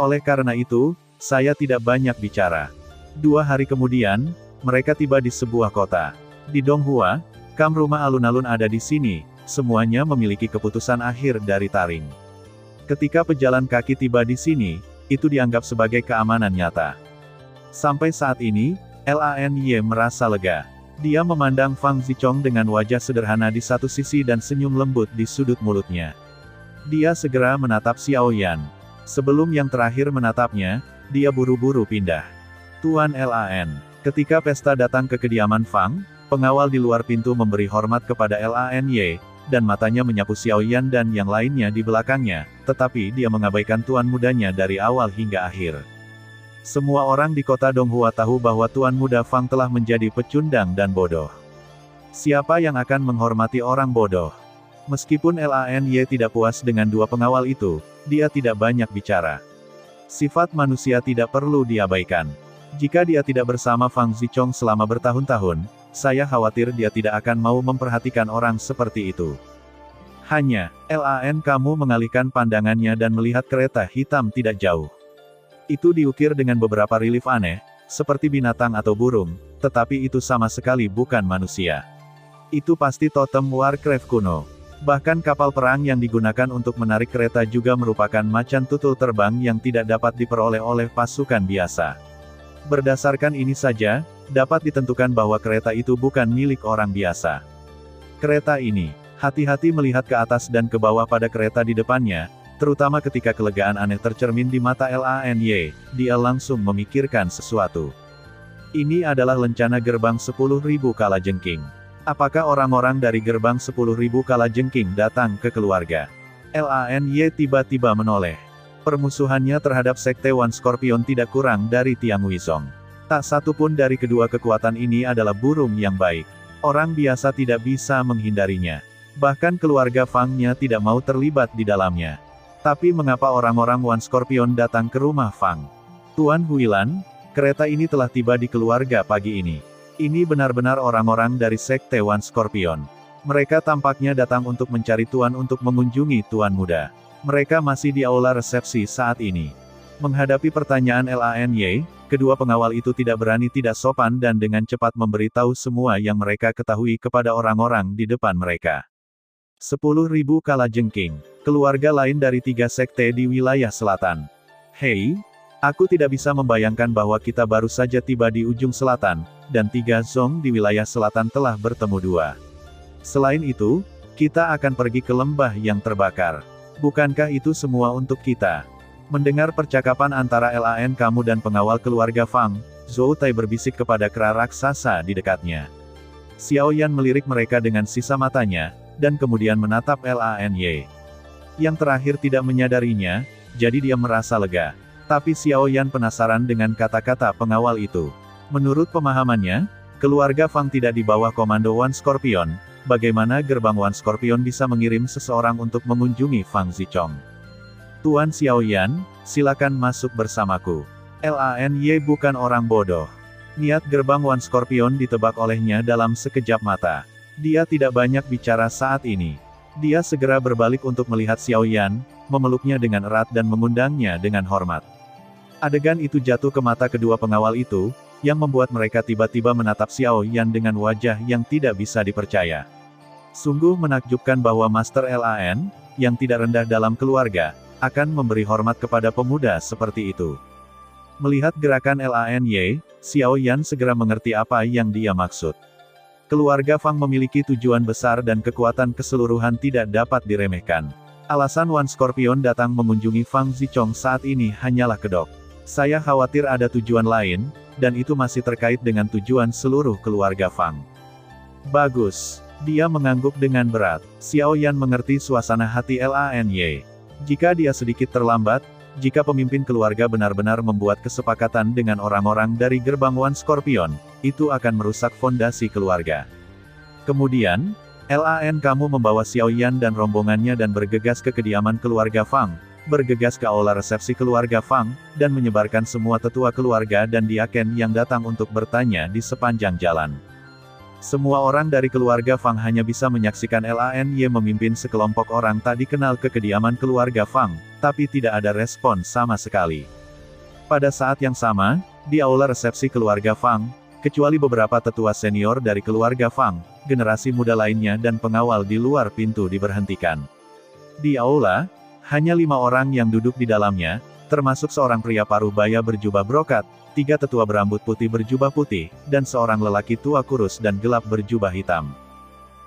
[SPEAKER 1] Oleh karena itu, saya tidak banyak bicara. 2 hari kemudian, mereka tiba di sebuah kota. Di Donghua, kam rumah alun-alun ada di sini, semuanya memiliki keputusan akhir dari taring. Ketika pejalan kaki tiba di sini, itu dianggap sebagai keamanan nyata. Sampai saat ini, Lan Ye merasa lega. Dia memandang Fang Zichong dengan wajah sederhana di satu sisi dan senyum lembut di sudut mulutnya. Dia segera menatap Xiao Yan. Sebelum yang terakhir menatapnya, dia buru-buru pindah. Tuan Lan. Ketika pesta datang ke kediaman Fang, pengawal di luar pintu memberi hormat kepada Lan Ye, dan matanya menyapu Xiao Yan dan yang lainnya di belakangnya, tetapi dia mengabaikan tuan mudanya dari awal hingga akhir. Semua orang di kota Donghua tahu bahwa tuan muda Fang telah menjadi pecundang dan bodoh. Siapa yang akan menghormati orang bodoh? Meskipun Lan Ye tidak puas dengan 2 pengawal itu, dia tidak banyak bicara. Sifat manusia tidak perlu diabaikan. Jika dia tidak bersama Fang Zichong selama bertahun-tahun, saya khawatir dia tidak akan mau memperhatikan orang seperti itu. Hanya, Lan kamu mengalihkan pandangannya dan melihat kereta hitam tidak jauh. Itu diukir dengan beberapa relief aneh, seperti binatang atau burung, tetapi itu sama sekali bukan manusia. Itu pasti totem Warcraft kuno. Bahkan kapal perang yang digunakan untuk menarik kereta juga merupakan macan tutul terbang yang tidak dapat diperoleh oleh pasukan biasa. Berdasarkan ini saja, dapat ditentukan bahwa kereta itu bukan milik orang biasa. Kereta ini, hati-hati melihat ke atas dan ke bawah pada kereta di depannya, terutama ketika kelegaan aneh tercermin di mata Lan Ye, dia langsung memikirkan sesuatu. Ini adalah lencana gerbang 10.000 kalajengking. Apakah orang-orang dari gerbang 10.000 kalajengking datang ke keluarga? Lan Ye tiba-tiba menoleh. Permusuhannya terhadap Sekte One Scorpion tidak kurang dari Tiang Huizong. Tak satu pun dari kedua kekuatan ini adalah burung yang baik. Orang biasa tidak bisa menghindarinya. Bahkan keluarga Fang-nya tidak mau terlibat di dalamnya. Tapi mengapa orang-orang One Scorpion datang ke rumah Fang? Tuan Huilan, kereta ini telah tiba di keluarga pagi ini. Ini benar-benar orang-orang dari Sekte One Scorpion. Mereka tampaknya datang untuk mencari Tuan untuk mengunjungi Tuan Muda. Mereka masih di aula resepsi saat ini. Menghadapi pertanyaan Lan Ye, kedua pengawal itu tidak berani tidak sopan dan dengan cepat memberitahu semua yang mereka ketahui kepada orang-orang di depan mereka. 10.000 kalajengking. Keluarga lain dari 3 sekte di wilayah selatan. Hei, aku tidak bisa membayangkan bahwa kita baru saja tiba di ujung selatan, dan 3 zong di wilayah selatan telah bertemu 2. Selain itu, kita akan pergi ke lembah yang terbakar. Bukankah itu semua untuk kita? Mendengar percakapan antara Lan kamu dan pengawal keluarga Fang, Zhou Tai berbisik kepada kera raksasa di dekatnya. Xiao Yan melirik mereka dengan sisa matanya, dan kemudian menatap Lan Ye. Yang terakhir tidak menyadarinya, jadi dia merasa lega. Tapi Xiao Yan penasaran dengan kata-kata pengawal itu. Menurut pemahamannya, keluarga Fang tidak di bawah komando One Scorpion. Bagaimana gerbang One Scorpion bisa mengirim seseorang untuk mengunjungi Fang Zichong? Tuan Xiao Yan, silakan masuk bersamaku. Lan Ye bukan orang bodoh. Niat gerbang One Scorpion ditebak olehnya dalam sekejap mata. Dia tidak banyak bicara saat ini. Dia segera berbalik untuk melihat Xiao Yan, memeluknya dengan erat dan mengundangnya dengan hormat. Adegan itu jatuh ke mata kedua pengawal itu, yang membuat mereka tiba-tiba menatap Xiao Yan dengan wajah yang tidak bisa dipercaya. Sungguh menakjubkan bahwa Master Lan, yang tidak rendah dalam keluarga, akan memberi hormat kepada pemuda seperti itu. Melihat gerakan Lany, Xiao Yan segera mengerti apa yang dia maksud. Keluarga Fang memiliki tujuan besar dan kekuatan keseluruhan tidak dapat diremehkan. Alasan One Scorpion datang mengunjungi Fang Zichong saat ini hanyalah kedok. Saya khawatir ada tujuan lain, dan itu masih terkait dengan tujuan seluruh keluarga Fang. Bagus. Dia mengangguk dengan berat. Xiao Yan mengerti suasana hati Lany. Jika dia sedikit terlambat, jika pemimpin keluarga benar-benar membuat kesepakatan dengan orang-orang dari gerbang One Scorpion, itu akan merusak fondasi keluarga. Kemudian, Lan kamu membawa Xiao Yan dan rombongannya dan bergegas ke kediaman keluarga Fang, bergegas ke aula resepsi keluarga Fang, dan menyebarkan semua tetua keluarga dan diaken yang datang untuk bertanya di sepanjang jalan. Semua orang dari keluarga Fang hanya bisa menyaksikan Lany memimpin sekelompok orang tak dikenal ke kediaman keluarga Fang, tapi tidak ada respon sama sekali. Pada saat yang sama, di aula resepsi keluarga Fang, kecuali beberapa tetua senior dari keluarga Fang, generasi muda lainnya dan pengawal di luar pintu diberhentikan. Di aula, hanya 5 orang yang duduk di dalamnya, termasuk seorang pria parubaya berjubah brokat, 3 tetua berambut putih berjubah putih, dan seorang lelaki tua kurus dan gelap berjubah hitam.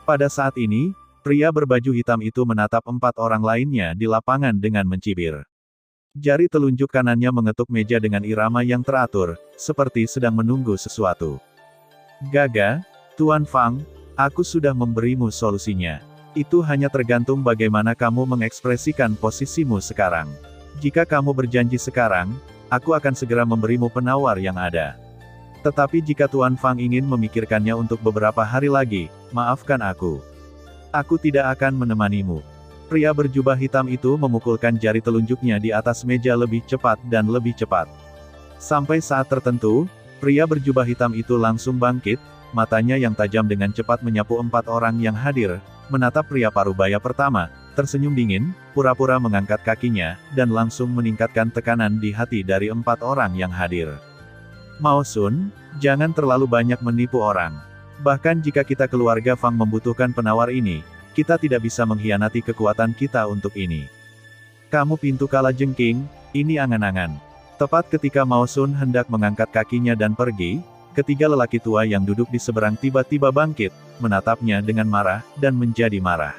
[SPEAKER 1] Pada saat ini, pria berbaju hitam itu menatap 4 orang lainnya di lapangan dengan mencibir. Jari telunjuk kanannya mengetuk meja dengan irama yang teratur, seperti sedang menunggu sesuatu. Gaga, Tuan Fang, aku sudah memberimu solusinya. Itu hanya tergantung bagaimana kamu mengekspresikan posisimu sekarang. Jika kamu berjanji sekarang, aku akan segera memberimu penawar yang ada. Tetapi jika Tuan Fang ingin memikirkannya untuk beberapa hari lagi, maafkan aku. Aku tidak akan menemanimu. Pria berjubah hitam itu memukulkan jari telunjuknya di atas meja lebih cepat dan lebih cepat. Sampai saat tertentu, pria berjubah hitam itu langsung bangkit, matanya yang tajam dengan cepat menyapu 4 orang yang hadir, menatap pria parubaya pertama, tersenyum dingin, pura-pura mengangkat kakinya, dan langsung meningkatkan tekanan di hati dari 4 orang yang hadir. Mao Sun, jangan terlalu banyak menipu orang. Bahkan jika kita keluarga Fang membutuhkan penawar ini, kita tidak bisa mengkhianati kekuatan kita untuk ini. Kamu pintu kala jengking, ini angan-angan. Tepat ketika Mao Sun hendak mengangkat kakinya dan pergi, ketiga lelaki tua yang duduk di seberang tiba-tiba bangkit, menatapnya dengan marah, dan menjadi marah.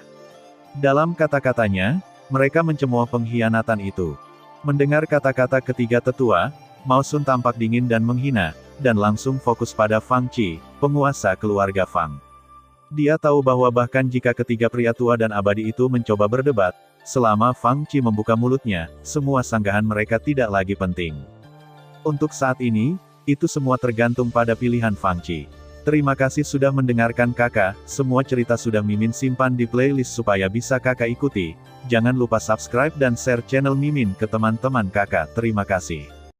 [SPEAKER 1] Dalam kata-katanya, mereka mencemooh pengkhianatan itu. Mendengar kata-kata ketiga tetua, Mao Sun tampak dingin dan menghina, dan langsung fokus pada Fang Qi, penguasa keluarga Fang. Dia tahu bahwa bahkan jika ketiga pria tua dan abadi itu mencoba berdebat, selama Fang Qi membuka mulutnya, semua sanggahan mereka tidak lagi penting. Untuk saat ini, itu semua tergantung pada pilihan Fang Qi. Terima kasih sudah mendengarkan kakak, semua cerita sudah Mimin simpan di playlist supaya bisa kakak ikuti. Jangan lupa subscribe dan share channel Mimin ke teman-teman kakak. Terima kasih.